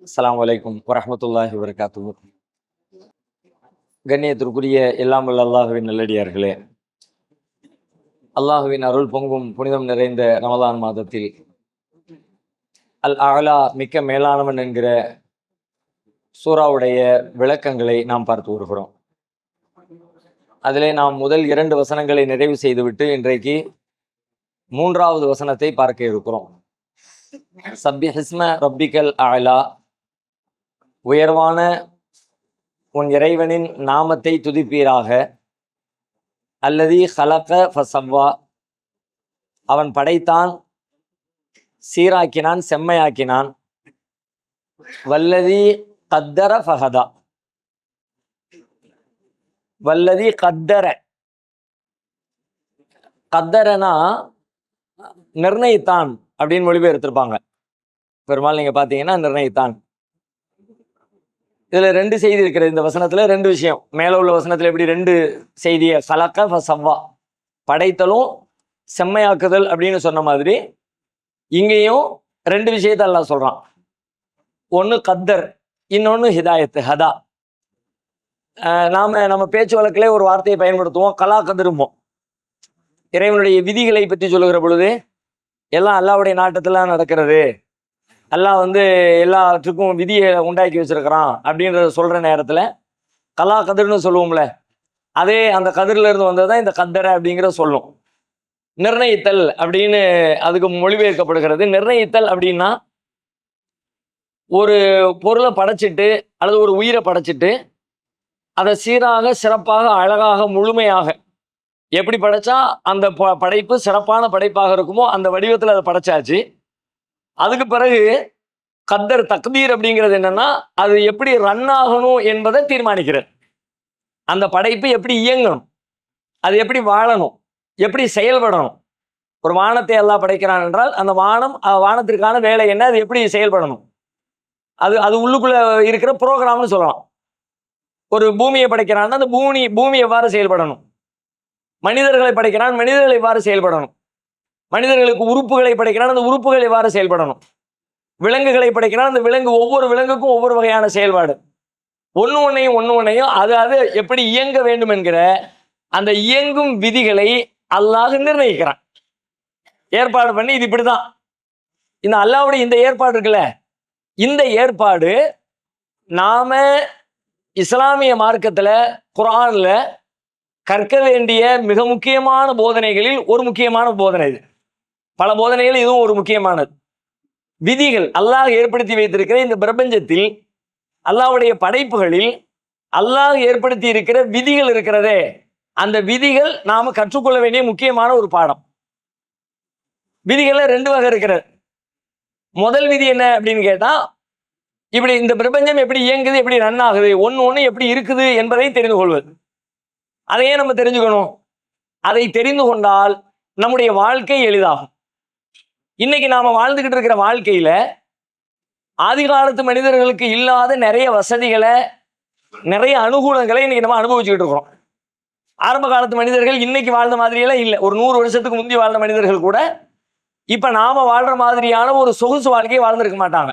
அஸ்ஸலாமு அலைக்கும் வரஹ்மத்துல்லாஹி வபரகாத்துஹு. கண்ணியத்திற்குரிய எல்லாம் வல்ல அல்லாஹுவின் நல்லடியார்களே, அல்லாஹுவின் அருள் பொங்கும் புனிதம் நிறைந்த ரமலான் மாதத்தில் அல் அலா மிக்க மேலானவன் என்கிற சூராவுடைய விளக்கங்களை நாம் பார்த்து வருகிறோம். அதிலே நாம் முதல் 2 வசனங்களை நிறைவு செய்துவிட்டு இன்றைக்கு 3வது வசனத்தை பார்க்க இருக்கிறோம். சப்பிஹிஸ்ம ரப்பிக்கல் அலா, உயர்வான உன் இறைவனின் நாமத்தை துதிப்பீராக. அல்லதி ஹலக ஃபசவ்வா, அவன் படைத்தான், சீராக்கினான், செம்மையாக்கினான். வல்லதி கத்தர ஃபஹதா, வல்லதி கத்தர, கத்தரனா நிர்ணயித்தான் அப்படின்னு மொழிபெயர்த்திருப்பாங்க. பெரும்பாலும் நீங்க பாத்தீங்கன்னா நிர்ணயித்தான். இதுல 2 செய்தி இருக்கிறது. இந்த வசனத்துல 2 விஷயம். மேல உள்ள வசனத்துல எப்படி 2 செய்தியை கலக்க ஃபசவ்வா, படைத்தலும் செம்மையாக்குதல் அப்படின்னு சொன்ன மாதிரி இங்கேயும் 2 விஷயத்தை அல்லாஹ் சொல்றான். ஒன்று கத்தர், இன்னொன்று ஹிதாயத்து, ஹதா. நம்ம பேச்சு வழக்கிலே ஒரு வார்த்தையை பயன்படுத்துவோம், கலா கதிரும்போம். இறைவனுடைய விதிகளை பற்றி சொல்லுகிற பொழுது எல்லாம் அல்லாஹ்வுடைய நாட்டத்துல நடக்கிறது, அல்லாஹ் எல்லாத்துக்கும் விதியை உண்டாக்கி வச்சிருக்கிறான் அப்படின்றத சொல்ற நேரத்துல கலா கதிர்னு சொல்லுவோம்ல, அதே அந்த கதிரில இருந்து வந்ததுதான் இந்த கத்தரை அப்படிங்கிற சொல்லும். நிர்ணயித்தல் அப்படின்னு அதுக்கு மொழிபெயர்க்கப்படுகிறது. நிர்ணயித்தல் அப்படின்னா ஒரு பொருளை படைச்சிட்டு அல்லது ஒரு உயிரை படைச்சிட்டு அதை சீராக, சிறப்பாக, அழகாக, முழுமையாக எப்படி படைச்சா அந்த படைப்பு சிறப்பான படைப்பாக இருக்குமோ அந்த வடிவத்தில் அதை படைச்சாச்சு. அதுக்கு பிறகு கத்தர், தக்தீர் அப்படிங்கிறது என்னன்னா அது எப்படி ரன் ஆகணும் என்பதை தீர்மானிக்கிறது. அந்த படைப்பு எப்படி இயங்கணும், அது எப்படி வாழணும், எப்படி செயல்படணும். ஒரு வானத்தை எல்லாம் படைக்கிறான் என்றால் அந்த வானத்திற்கான வேலை என்ன, அது எப்படி செயல்படணும், அது உள்ளுக்குள்ள இருக்கிற ப்ரோக்ராம்னு சொல்லலாம். ஒரு பூமியை படைக்கிறான்னா அந்த பூமி எவ்வாறு செயல்படணும், மனிதர்களை படைக்கிறான், மனிதர்கள் எவ்வாறு செயல்படணும், மனிதர்களுக்கு உறுப்புகளை படைக்கிறான், அந்த உறுப்புகள் எவ்வாறு செயல்படணும், விலங்குகளை படைக்கிறான், அந்த ஒவ்வொரு விலங்குக்கும் ஒவ்வொரு வகையான செயல்பாடு, ஒன்னையும் அது எப்படி இயங்க வேண்டும் என்கிற அந்த இயங்கும் விதிகளை அல்லாஹ் நிர்ணயிக்கிறான், ஏற்பாடு பண்ணி. இது இப்படிதான். இந்த அல்லாஹ்வுடைய இந்த ஏற்பாடு இருக்குல்ல, இந்த ஏற்பாடு நாம இஸ்லாமிய மார்க்கத்துல, குர்ஆன்ல கற்க வேண்டிய மிக முக்கியமான போதனைகளில் ஒரு முக்கியமான போதனை இது. பல போதனைகள் இதுவும் ஒரு முக்கியமானது. விதிகள், அல்லாஹ் ஏற்படுத்தி வைத்திருக்கிற இந்த பிரபஞ்சத்தில், அல்லாஹ்வுடைய படைப்புகளில் அல்லாஹ் ஏற்படுத்தி இருக்கிற விதிகள் இருக்கிறதே, அந்த விதிகள் நாம கற்றுக்கொள்ள வேண்டிய முக்கியமான ஒரு பாடம். விதிகள்ல 2 வகை இருக்கிறது. முதல் விதி என்ன அப்படின்னு கேட்டா, இப்படி இந்த பிரபஞ்சம் எப்படி இயங்குது, எப்படி ரன் ஆகுது, ஒண்ணு எப்படி இருக்குது என்பதை தெரிந்து கொள்வது. அதையே நம்ம தெரிஞ்சுக்கணும். அதை தெரிந்து கொண்டால் நம்முடைய வாழ்க்கை எளிதாகும். இன்னைக்கு நாம வாழ்ந்துகிட்டு இருக்கிற வாழ்க்கையில ஆதி காலத்து மனிதர்களுக்கு இல்லாத நிறைய வசதிகளை, நிறைய அனுகூலங்களை இன்னைக்கு நம்ம அனுபவிச்சுக்கிட்டு இருக்கிறோம். ஆரம்ப காலத்து மனிதர்கள் இன்னைக்கு வாழ்ந்த மாதிரியெல்லாம் இல்லை. ஒரு 100 வருஷத்துக்கு முந்தி வாழ்ந்த மனிதர்கள் கூட இப்ப நாம வாழ்ற மாதிரியான ஒரு சொகுசு வாழ்க்கையை வாழ்ந்திருக்க மாட்டாங்க.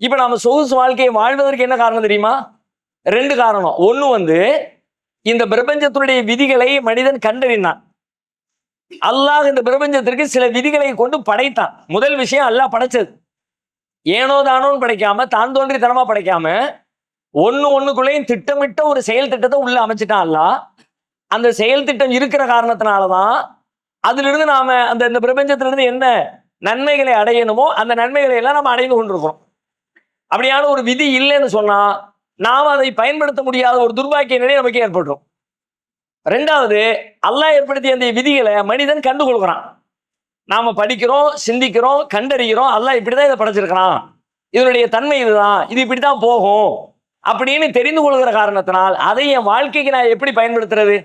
இப்ப நாம சொகுசு வாழ்க்கையை வாழ்வதற்கு என்ன காரணம் தெரியுமா? 2 காரணம். ஒண்ணு இந்த பிரபஞ்சத்தினுடைய விதிகளை மனிதன் கண்டறிந்தான். அல்லாஹ் இந்த பிரபஞ்சத்திற்கு சில விதிகளை கொண்டு படைத்தான். முதல் விஷயம், அல்லாஹ் படைச்சது ஏனோ தானோன்னு படைக்காம, தான் தோன்றித்தனமா படைக்காம, ஒண்ணுக்குள்ளேயும் திட்டமிட்ட ஒரு செயல் திட்டத்தை உள்ள அமைச்சிட்டான் அல்லாஹ். அந்த செயல் திட்டம் இருக்கிற காரணத்தினாலதான் அதிலிருந்து நாம இந்த பிரபஞ்சத்திலிருந்து என்ன நன்மைகளை அடையணுமோ அந்த நன்மைகளை எல்லாம் நம்ம அடைந்து கொண்டிருக்கிறோம். அப்படியான ஒரு விதி இல்லைன்னு சொன்னா நாம் அதை பயன்படுத்த முடியாத ஒரு துர்பாக்கிய நிலை நமக்கு ஏற்படும். 2வது, அல்லாஹ் ஏற்படுத்திய அந்த விதிகளை மனிதன் கண்டுகொள்கிறான். நாம படிக்கிறோம், சிந்திக்கிறோம், கண்டறிகிறோம், அல்லாஹ் இப்படிதான் இதை படைச்சிருக்கிறான், இதனுடைய தன்மை இதுதான், இது இப்படித்தான் போகும் அப்படின்னு தெரிந்து கொள்கிற காரணத்தினால் அதை என் வாழ்க்கைக்கு நான் எப்படி பயன்படுத்துறது,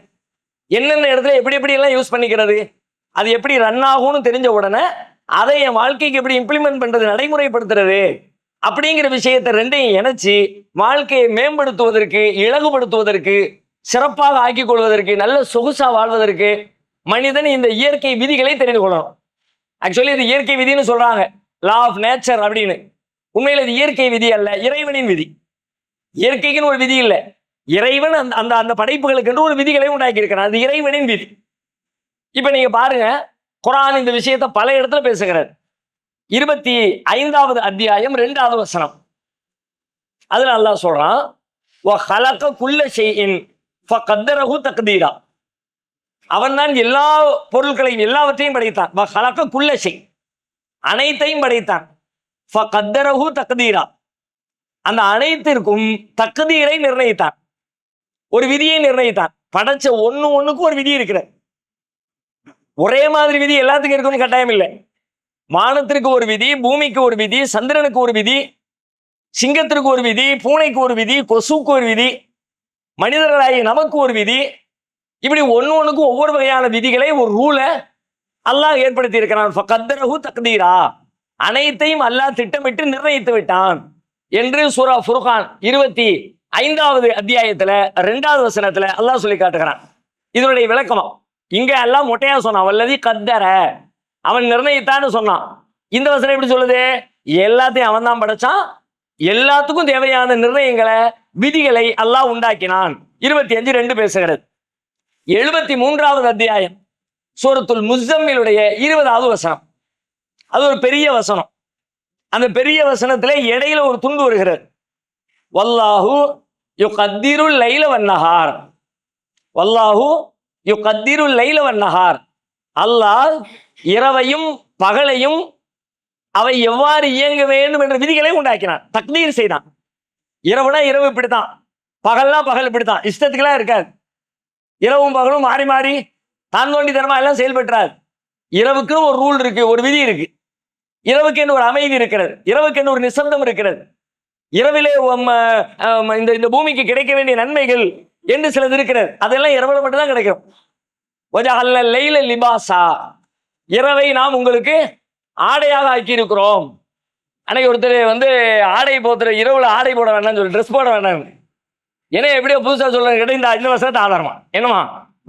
என்னென்ன இடத்துல எப்படி எல்லாம் யூஸ் பண்ணிக்கிறது, அது எப்படி ரன் ஆகும்னு தெரிஞ்ச உடனே அதை என் வாழ்க்கைக்கு எப்படி இம்ப்ளிமெண்ட் பண்றது, நடைமுறைப்படுத்துறது அப்படிங்கிற விஷயத்தை 2ஐயும் இணைச்சு வாழ்க்கையை மேம்படுத்துவதற்கு, இலகுபடுத்துவதற்கு, சிறப்பாக ஆக்கிக் கொள்வதற்கு, நல்ல சொகுசா வாழ்வதற்கு மனிதன் இந்த இயற்கை விதிகளை தெரிந்து கொள்ளணும். ஆக்சுவலி இது இயற்கை விதின்னு சொல்றாங்க, லா ஆஃப் நேச்சர் அப்படின்னு. உண்மையில் இது இயற்கை விதி அல்ல, இறைவனின் விதி. இயற்கைக்குன்னு ஒரு விதி இல்லை, இறைவன் அந்த அந்த படைப்புகளுக்கு என்று ஒரு விதிகளை உண்டாக்கி இருக்கிறான். அது இறைவனின் விதி. இப்ப நீங்க பாருங்க, குர்ஆன் இந்த விஷயத்தை பல இடத்துல பேசுகிறார். 25வது அத்தியாயம் 2வது வசனம். அதுல அல்லாஹ் சொல்றான், وَخَلَقَ كُلَّ شَيْءٍ فَقَدَّرَهُ تَقْدِيرًا. அவன் தான் எல்லா பொருட்களையும் எல்லாவற்றையும் படைத்தான். وَخَلَقَ كُلَّ شَيْءٍ, அனைத்தையும் படைத்தான். فَقَدَّرَهُ تَقْدِيرًا, அந்த அனைத்திற்கும் தக்தீரை நிர்ணயித்தான், ஒரு விதியை நிர்ணயித்தான். படைச்ச ஒண்ணுக்கும் ஒரு விதி இருக்கிறது. ஒரே மாதிரி விதி எல்லாத்துக்கும் இருக்குன்னு கட்டாயம் இல்லை. வானத்திற்கு ஒரு விதி, பூமிக்கு ஒரு விதி, சந்திரனுக்கு ஒரு விதி, சிங்கத்திற்கு ஒரு விதி, பூனைக்கு ஒரு விதி, கொசுக்கு ஒரு விதி, மனிதர்களாகி நமக்கு ஒரு விதி. இப்படி ஒண்ணுக்கும் ஒவ்வொரு வகையான விதிகளை, ஒரு ரூலை அல்லாஹ் ஏற்படுத்தி இருக்கிறான். ஃபகத்தரஹு தக்தீரா, அனைத்தையும் அல்லாஹ் திட்டமிட்டு நிர்ணயித்து விட்டான் என்று சூரா ஃபுர்கான் 25வது அத்தியாயத்துல 2வது வசனத்துல அல்லாஹ் சொல்லி காட்டுகிறான். இதனுடைய விளக்கம் இங்க எல்லாம் மொட்டையா சொன்னான், வல்லதி கத்தர, அவன் நிர்ணயித்தான்னு சொன்னான். இந்த வசனம் எப்படி சொல்லுது? எல்லாத்தையும் அவன் தான் படைச்சான், எல்லாத்துக்கும் தேவையான நிர்ணயங்களை, விதிகளை அல்லாஹ் உண்டாக்கினான். 25:2 பேசுகிறது. 73வது அத்தியாயம் சூரத்துல் முஸம்மிலுடைய 20வது வசனம். அது ஒரு பெரிய வசனம். அந்த பெரிய வசனத்திலே இடையில ஒரு துண்டு வருகிறது. வல்லாஹு யுகத்திருல் லைல வன்னஹார், வல்லாஹு யுகத்திருல் லைல வன்னஹார், அல்லாஹ் இரவையும் பகலையும் அவை எவ்வாறு இயங்க வேண்டும் என்ற விதிகளை உண்டாக்கினான், தக்தீர் செய்தான். இரவுனா இரவு இப்படித்தான், பகல்னா பகல் இப்படித்தான், இஷ்டத்துக்கெல்லாம் இருக்காது. இரவும் பகலும் மாறி மாறி தான் தோண்டித்தனமா எல்லாம் செயல்பற்றாது. இரவுக்கு ஒரு ரூல் இருக்கு, ஒரு விதி இருக்கு. இரவுக்கு என்று ஒரு அமைதி இருக்கிறது, இரவுக்கு என்று ஒரு நிசப்தம் இருக்கிறது. இரவிலே இந்த பூமிக்கு கிடைக்க வேண்டிய நன்மைகள் என்று சிலது இருக்கிறது, அதெல்லாம் இரவுல மட்டும்தான் கிடைக்கும். லைல லிபாசா, இரவை நாம் உங்களுக்கு ஆடையாக ஆக்கி இருக்கிறோம். அன்னைக்கு ஒருத்தர் ஆடை போத்துற, இரவுல ஆடை போட வேண்டாம்னு சொல்லி, ட்ரெஸ் போட வேண்டாம், ஏன்னா எப்படியோ புதுசா சொல்ற கிடையாது. இந்த வருஷத்தை ஆதாரமா என்னமா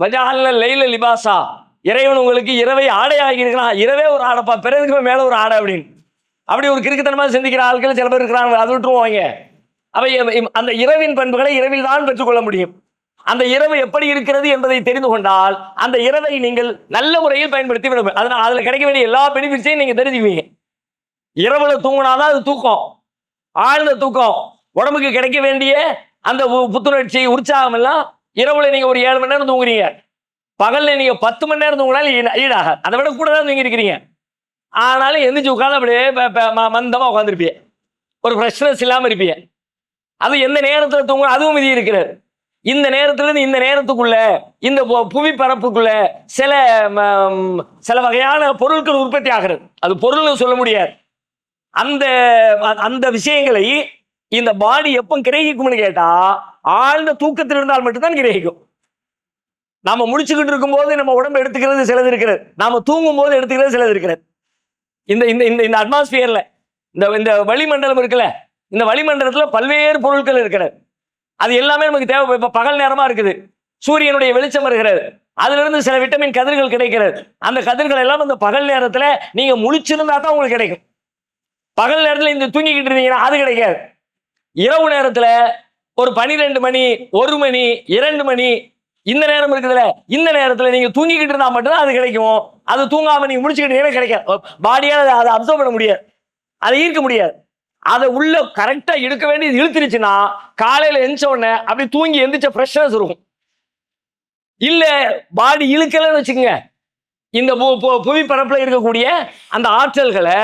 வஜால லைல லிபாசா, இறைவன் உங்களுக்கு இரவை ஆடையாகி இருக்கிறான். இரவே ஒரு ஆடைப்பா, பிறகு மேல ஒரு ஆடை அப்படின்னு அப்படி ஒரு கிறுக்குத்தனமா சிந்திக்கிற ஆட்கள் சில பேர் இருக்கிறாங்க. அது விட்டுருவாங்க. அவை அந்த இரவின் பண்புகளை இரவில் தான் பெற்றுக்கொள்ள முடியும். அந்த இரவு எப்படி இருக்கிறது என்பதை தெரிந்து கொண்டால் அந்த இரவை நீங்கள் நல்ல முறையில் பயன்படுத்தி விட, அதனால் அதுல கிடைக்க வேண்டிய எல்லா பெனிஃபிட்ஸையும் நீங்க தெரிஞ்சுக்குவீங்க. இரவுல தூங்கினாதான் அது தூக்கம், ஆழ்ந்த தூக்கம். உடம்புக்கு கிடைக்க வேண்டிய அந்த புத்துணர்ச்சி, உற்சாகம் எல்லாம் இரவுல நீங்க ஒரு 7 மணி நேரம் தூங்குறீங்க, பகல்ல நீங்க 10 மணி நேரம் தூங்கினாலும் ஈடாக, அதை விட கூட தான் தூங்கி இருக்கிறீங்க. ஆனாலும் எந்திரிச்சு உட்காந்து அப்படியே மந்தமா உட்காந்துருப்பீங்க, ஒரு ஃப்ரெஷ்னஸ் இல்லாம இருப்பீங்க. அது எந்த நேரத்துல தூங்க, அதுவும் விதி இருக்கிறது. இந்த நேரத்திலிருந்து இந்த நேரத்துக்குள்ள இந்த புவி பரப்புக்குள்ள சில வகையான பொருட்கள் உற்பத்தி ஆகிறது. அது பொருள்னு சொல்ல முடியாது. அந்த அந்த விஷயங்களை இந்த பாடி எப்போ கிரகிக்கும்னு கேட்டா, ஆழ்ந்த தூக்கத்தில் இருந்தால் மட்டும்தான் கிரகிக்கும். நாம முடிச்சுக்கிட்டு இருக்கும் போது நம்ம உடம்பு எடுத்துக்கிறது சிலது இருக்கிறது, நாம தூங்கும் போது எடுத்துக்கிறது சிலது இருக்கிறது. இந்த இந்த இந்த அட்மாஸ்பியர்ல இந்த வளிமண்டலம் இருக்குல்ல, இந்த வளிமண்டலத்துல பல்வேறு பொருட்கள் இருக்கிறது. அது எல்லாமே நமக்கு தேவை. இப்ப பகல் நேரமா இருக்குது, சூரியனுடைய வெளிச்சம் வருகிறது, அதுல இருந்து சில விட்டமின் கதிர்கள் கிடைக்கிறது. அந்த கதிர்கள் எல்லாம் அந்த பகல் நேரத்துல நீங்க முழிச்சிருந்தா தான் உங்களுக்கு கிடைக்கும். பகல் நேரத்துல இந்த தூங்கிக்கிட்டு இருந்தீங்கன்னா அது கிடைக்காது. இரவு நேரத்துல ஒரு 12 மணி, 1 மணி, 2 மணி இந்த நேரம் இருக்குதுல்ல, இந்த நேரத்துல நீங்க தூங்கிக்கிட்டு இருந்தா மட்டும்தான் அது கிடைக்கும். அது தூங்காம நீங்க முடிச்சுக்கிட்டீங்கன்னா கிடைக்காது. பாடியால அதை அப்சர்வ் பண்ண முடியாது, அதை ஈர்க்க முடியாது. அதை உள்ள கரெக்டா இழுக்க வேண்டியது இழுத்துருச்சுன்னா காலையில எந்திரிச்ச உடனே அப்படி தூங்கி எந்திரிச்ச ஃப்ரெஷ்னஸ் இருக்கும். இல்ல பாடி இழுக்கலன்னு வச்சுக்கோங்க, இந்த புவி பரப்புல இருக்கக்கூடிய அந்த ஆற்றல்களை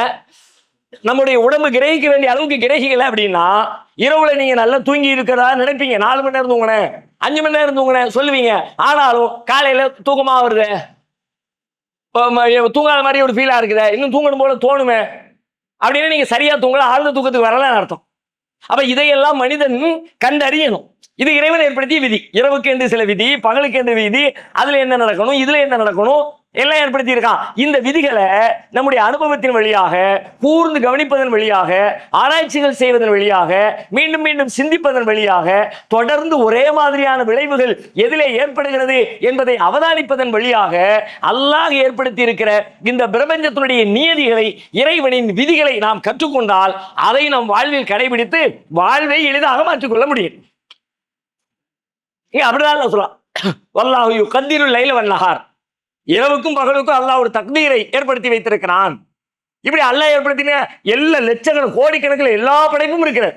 நம்முடைய உடம்பு கிரகிக்க வேண்டிய அளவுக்கு கிரகிக்கல அப்படின்னா, இரவுல நீங்க நல்லா தூங்கி இருக்கிறதா நினைப்பீங்க. 4 மணி நேரம் தூங்கினேன், 5 மணி நேரம் தூங்கினேன் சொல்லுவீங்க. ஆனாலும் காலையில தூக்கமா வருது, தூங்காத மாதிரி ஒரு ஃபீலா இருக்குது, இன்னும் தூங்கணும் போல தோணுமே அப்படின்னு நீங்க சரியா தூங்கல, ஆழ்ந்த தூக்கத்துக்கு வரலன்னு அர்த்தம். அப்ப இதையெல்லாம் மனிதன் கண்டறியணும். இது இறைவன் ஏற்படுத்திய விதி. இரவுக்கு என்று சில விதி, பகலுக்கு என்று விதி, அதுல என்ன நடக்கணும், இதுல என்ன நடக்கணும், எல்லாம் ஏற்படுத்தி இருக்கான். இந்த விதிகளை நம்முடைய அனுபவத்தின் வழியாக, கூர்ந்து கவனிப்பதன் வழியாக, ஆராய்ச்சிகள் செய்வதன் வழியாக, மீண்டும் மீண்டும் சிந்திப்பதன் வழியாக, தொடர்ந்து ஒரே மாதிரியான விளைவுகள் எதிலே ஏற்படுகிறது என்பதை அவதானிப்பதன் வழியாக அல்லாஹ் ஏற்படுத்தி இருக்கிற இந்த பிரபஞ்சத்தினுடைய நியதிகளை, இறைவனின் விதிகளை நாம் கற்றுக்கொண்டால் அதை நம் வாழ்வில் கடைபிடித்து வாழ்வை எளிதாக மாற்றிக்கொள்ள முடியும். அப்படிதான் சொல்லலாம். வல்லாஹு யுகத்திருல் லைல வன்னஹார், இரவுக்கும் பகலுக்கும் அல்லாஹ் ஒரு தக்தீரை ஏற்படுத்தி வைத்திருக்கிறான். இப்படி அல்லாஹ் ஏற்படுத்தின எல்லா லட்சக்கணக்கு கோடிக்கணக்கில் எல்லா படைப்பும் இருக்கிறது.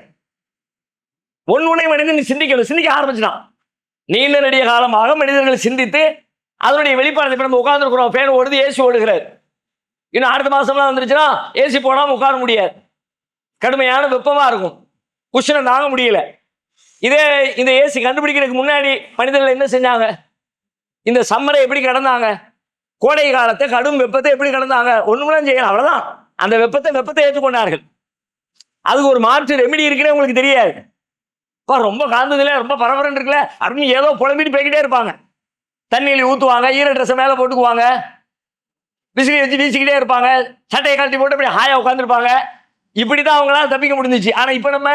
ஒன்றுனை மனிதன் சிந்திக்க ஆரம்பிச்சிட்டான். நீண்ட நெடிய காலமாக மனிதர்கள் சிந்தித்து அதனுடைய வெளிப்பாடு. இப்ப நம்ம உட்கார்ந்துருக்கிறோம், ஃபேன் ஓடுது, ஏசி ஓடுகிறார். இன்னும் அடுத்த மாசம்லாம் வந்துருச்சுன்னா ஏசி போடாமல் உட்கார முடியாது, கடுமையான வெப்பமா இருக்கும், குஷனை தாங்க முடியல. இதே இந்த ஏசி கண்டுபிடிக்கிறதுக்கு முன்னாடி மனிதர்கள் என்ன செஞ்சாங்க? இந்த சம்மரை எப்படி கடந்தாங்க? கோடை காலத்தை, கடும் வெப்பத்தை எப்படி கடந்தாங்க? ஒண்ணுமெல்லாம் செய்யலாம், அவ்வளவுதான். அந்த வெப்பத்தை ஏற்றுக்கொண்டார்கள். அதுக்கு ஒரு மாற்று ரெமெடி இருக்குன்னு உங்களுக்கு தெரியாது. ரொம்ப காந்ததுல ரொம்ப பரபரன்னு இருக்குல்ல அப்படின்னு ஏதோ புலம்பிட்டு போய்கிட்டே இருப்பாங்க. தண்ணியில் ஊற்றுவாங்க, ஈர ட்ரெஸ்ஸை மேலே போட்டுக்குவாங்க, விசிறி வச்சு வீசிக்கிட்டே இருப்பாங்க, சட்டையை கழட்டி போட்டு அப்படி ஹாயா உட்காந்துருப்பாங்க. இப்படிதான் அவங்களால தப்பிக்க முடிஞ்சிச்சு. ஆனா இப்ப நம்ம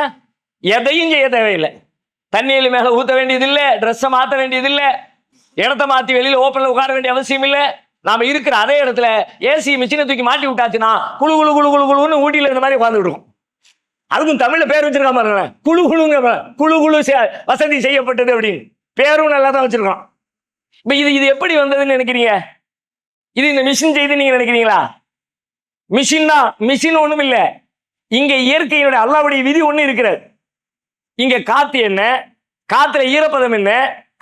எதையும் செய்ய தேவையில்லை. தண்ணியில் மேலே ஊற்ற வேண்டியதில்லை, ட்ரெஸ்ஸை மாற்ற வேண்டியதில்லை, இடத்த மாற்றி வெளியில் ஓப்பனில் உட்கார வேண்டிய அவசியம் இல்லை. நாம இருக்கிற அதே இடத்துல ஏசி மிஷினை தூக்கி மாட்டி விட்டாச்சுன்னா குழு குழு குழு குழு குழுன்னு ஊட்டியில் இந்த மாதிரி உட்காந்து விடுவோம். அதுக்கும் தமிழ்ல பேர் வச்சிருக்காம பாருங்களேன், குழு குழுங்க, குழு குழு வசதி செய்யப்பட்டது அப்படின்னு பேரும் நல்லா தான் வச்சிருக்கோம். இப்ப இது எப்படி வந்ததுன்னு நினைக்கிறீங்க? இது இந்த மிஷின் செய்து நீங்க நினைக்கிறீங்களா? மிஷின் ஒண்ணும் இல்லை. இங்க இயற்கையுடைய அல்லாஹ்வுடைய விதி ஒண்ணு இருக்கிறது. இங்க காத்து என்ன, காத்துல ஈரப்பதம் என்ன,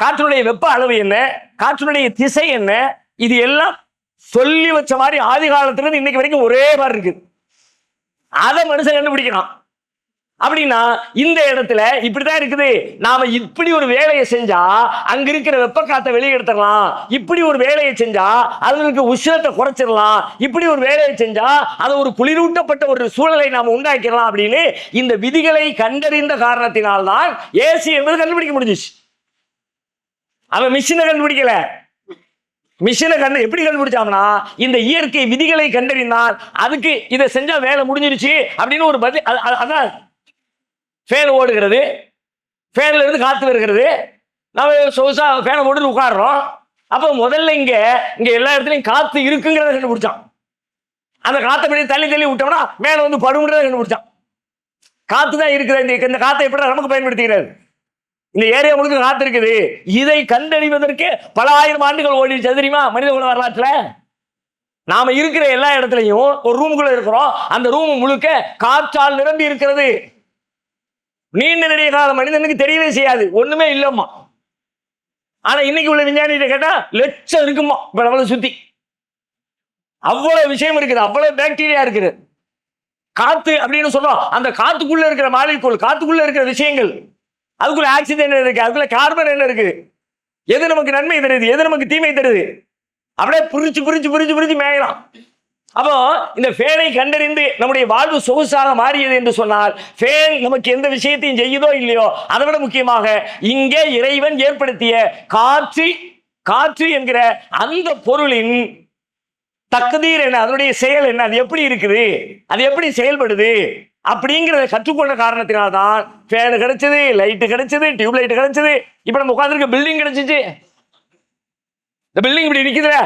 காற்றினுடைய வெப்ப அளவு என்ன, காற்றினுடைய திசை என்ன, இது எல்லாம் சொல்லி வச்ச மாதிரி ஆதி காலத்துல இருந்து இன்னைக்கு வரைக்கும் ஒரே மாதிரி இருக்குது. அதை மனுஷன் கண்டுபிடிக்கிறான். அப்படின்னா இந்த இடத்துல இப்படிதான் இருக்குது. நாம இப்படி ஒரு வேலையை செஞ்சா அங்க இருக்கிற வெப்ப காத்தை வெளியே எடுத்துடலாம், இப்படி ஒரு வேலையை செஞ்சா அதுல இருக்க உஷ்ணத்தை குறைச்சிடலாம், இப்படி ஒரு வேலையை செஞ்சா அதை ஒரு குளிரூட்டப்பட்ட ஒரு சூழலை நாம உண்டாக்கிடலாம் அப்படின்னு இந்த விதிகளை கண்டறிந்த காரணத்தினால்தான் ஏசி என்பது கண்டுபிடிக்க முடிஞ்சிச்சு. அவன் மிஷினை கண்டுபிடிக்கல. மிஷினை எப்படி கண்டுபிடிச்சாங்கன்னா இந்த இயற்கை விதிகளை கண்டறிந்தால் அதுக்கு இதை செஞ்சா வேலை முடிஞ்சிருச்சு அப்படின்னு ஒரு பதில். அதான் ஃபேன் ஓடுகிறது, ஃபேன்ல இருந்து காத்து வருகிறது, நம்ம சொகுசா ஃபேனை போட்டு உட்காடுறோம். அப்போ முதல்ல இங்க எல்லா இடத்துலையும் காத்து இருக்குங்கிறத கண்டுபிடிச்சான். அந்த காத்தை படி தள்ளி விட்டோம்னா மேலே வந்து படுங்கிறத கண்டுபிடிச்சான். காத்து தான் இருக்குது. இந்த காத்தை எப்படி நமக்கு பயன்படுத்துகிறது? இந்த ஏரியா முழுக்க காத்து இருக்குது. இதை கண்டறிவதற்கு பல ஆயிரம் ஆண்டுகள் ஓடிடுச்சு தெரியுமா மனித குல வரலாற்றுல. நாம இருக்கிற எல்லா இடத்துலையும் ஒரு ரூமுக்குள்ள இருக்கிறோம், அந்த ரூம் முழுக்க காற்றால் நிரம்பி இருக்கிறது. நீண்ட நெடிய கால மனிதனுக்கு தெரியவே செய்யாது, ஒண்ணுமே இல்லம்மா. ஆனா இன்னைக்கு உள்ள விஞ்ஞானிகிட்ட கேட்டா லட்சம் இருக்குமா இப்ப நம்மளை சுத்தி. அவ்வளவு விஷயம் இருக்குது, அவ்வளவு பாக்டீரியா இருக்குது. காத்து அப்படின்னு சொல்றோம், அந்த காத்துக்குள்ள இருக்கிற மாலிகூல், காத்துக்குள்ள இருக்கிற விஷயங்கள், அதுக்குள்ள ஆக்சிஜன் என்ன இருக்கு, அதுக்குள்ள கார்பன் என்ன இருக்கு, எது நமக்கு நன்மை தருது, எது நமக்கு தீமை தருது, அப்படியே புரிஞ்சு மேயலாம். அப்போ இந்த ஃபேனை கண்டறிந்து நம்முடைய வாழ்வு சொகுசாக மாறியது என்று சொன்னால் ஃபேன் நமக்கு எந்த விஷயத்தையும் செய்யுதோ இல்லையோ, அதை விட முக்கியமாக இங்கே இறைவன் ஏற்படுத்திய காற்று என்கிற அந்த பொருளின் தக்தீர் என்ன, அதனுடைய செயல் என்ன, அது எப்படி இருக்குது, அது எப்படி செயல்படுது அப்படிங்கிறத கற்றுக்கொண்ட காரணத்தினால்தான் ஃபேனு கிடைச்சது, லைட்டு கிடைச்சது, டியூப் லைட் கிடைச்சது. இப்ப நம்ம உட்காந்துருக்க பில்டிங் கிடைச்சிச்சு. இந்த பில்டிங் இப்படி நிக்குதுல,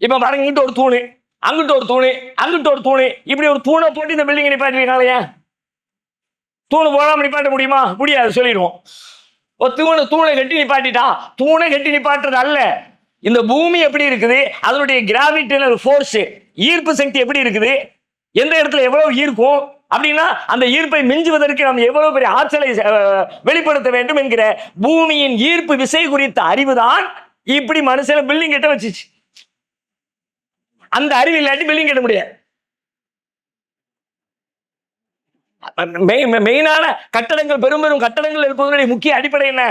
இப்ப மரங்கிட்டு ஒரு தூணு, அங்கிட்ட ஒரு தூணு, அங்கிட்ட ஒரு தூணு, இப்படி ஒரு தூணை போட்டு இந்த பில்டிங் நிப்பாட்டிருக்காங்க. தூணு போடாம நிப்பாட்ட முடியுமா? முடியாது, சொல்லிடுவோம். ஒரு தூணை கட்டி நிப்பாட்டிட்டான். தூணை கட்டி நிப்பாட்டுறது அல்ல, இந்த பூமி எப்படி இருக்குது, அதனுடைய கிராவிடேஷனல் ஃபோர்ஸ், ஈர்ப்பு சக்தி எப்படி இருக்குது, எந்த இடத்துல எவ்வளவு ஈர்க்கும் அப்படின்னா அந்த ஈர்ப்பை மிஞ்சுவதற்கு நாம் எவ்வளவு பெரிய ஆற்றலை வெளிப்படுத்த வேண்டும் என்கிற பூமியின் ஈர்ப்பு விசை குறித்த அறிவுதான் இப்படி மனுஷன பில்டிங் கட்ட வச்சிச்சு. அந்த அறிவு இல்லாட்டி பில்டிங் கட்ட முடியாது. மெயினான கட்டடங்கள், பெரும் பெரும் கட்டடங்கள் இருப்பதனுடைய முக்கிய அடிப்படை என்ன?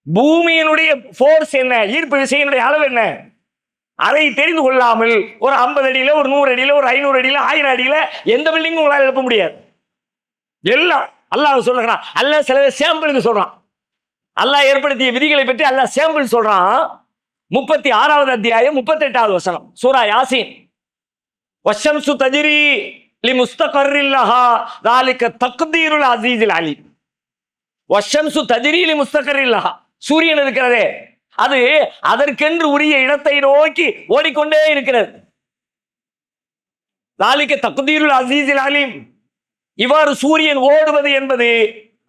பூமியினுடைய ஃபோர்ஸ் என்ன, ஈர்ப்பு விசையினுடைய அளவு என்ன, அதை தெரிந்து கொள்ளாமல் ஒரு 50 அடியில, ஒரு 100 அடியில, ஒரு 500 அடியில, 1000 அடியில எந்த பில்டிங்கும் உங்களால் எழுப்ப முடியாது. எல்லாம் அல்லாஹ் சொல்றான். அல்லாஹ் சில சாம்பிளுக்கு சொல்றான். அல்லாஹ் ஏற்படுத்திய விதிகளை பற்றி அல்லாஹ் சாம்பிள் சொல்றான். 36வது அத்தியாயம் 38வது வசனம் சூரா யாசீன். வஷம்சு தஜ்ரி லிமுஸ்தகர்ரின் லஹா ذلك தக்தீருல் அஸீஸில் அலீம். வஷம்சு தஜ்ரி லிமுஸ்தகர்ரின் லஹா, சூரியன் இருக்கிறதே அது அதற்கென்று உரிய இடத்தை நோக்கி ஓடிக்கொண்டே இருக்கிறது. ذلك தக்தீருல் அஸீஸில் அலீம். இவ்வாறு சூரியன் ஓடுவது என்பது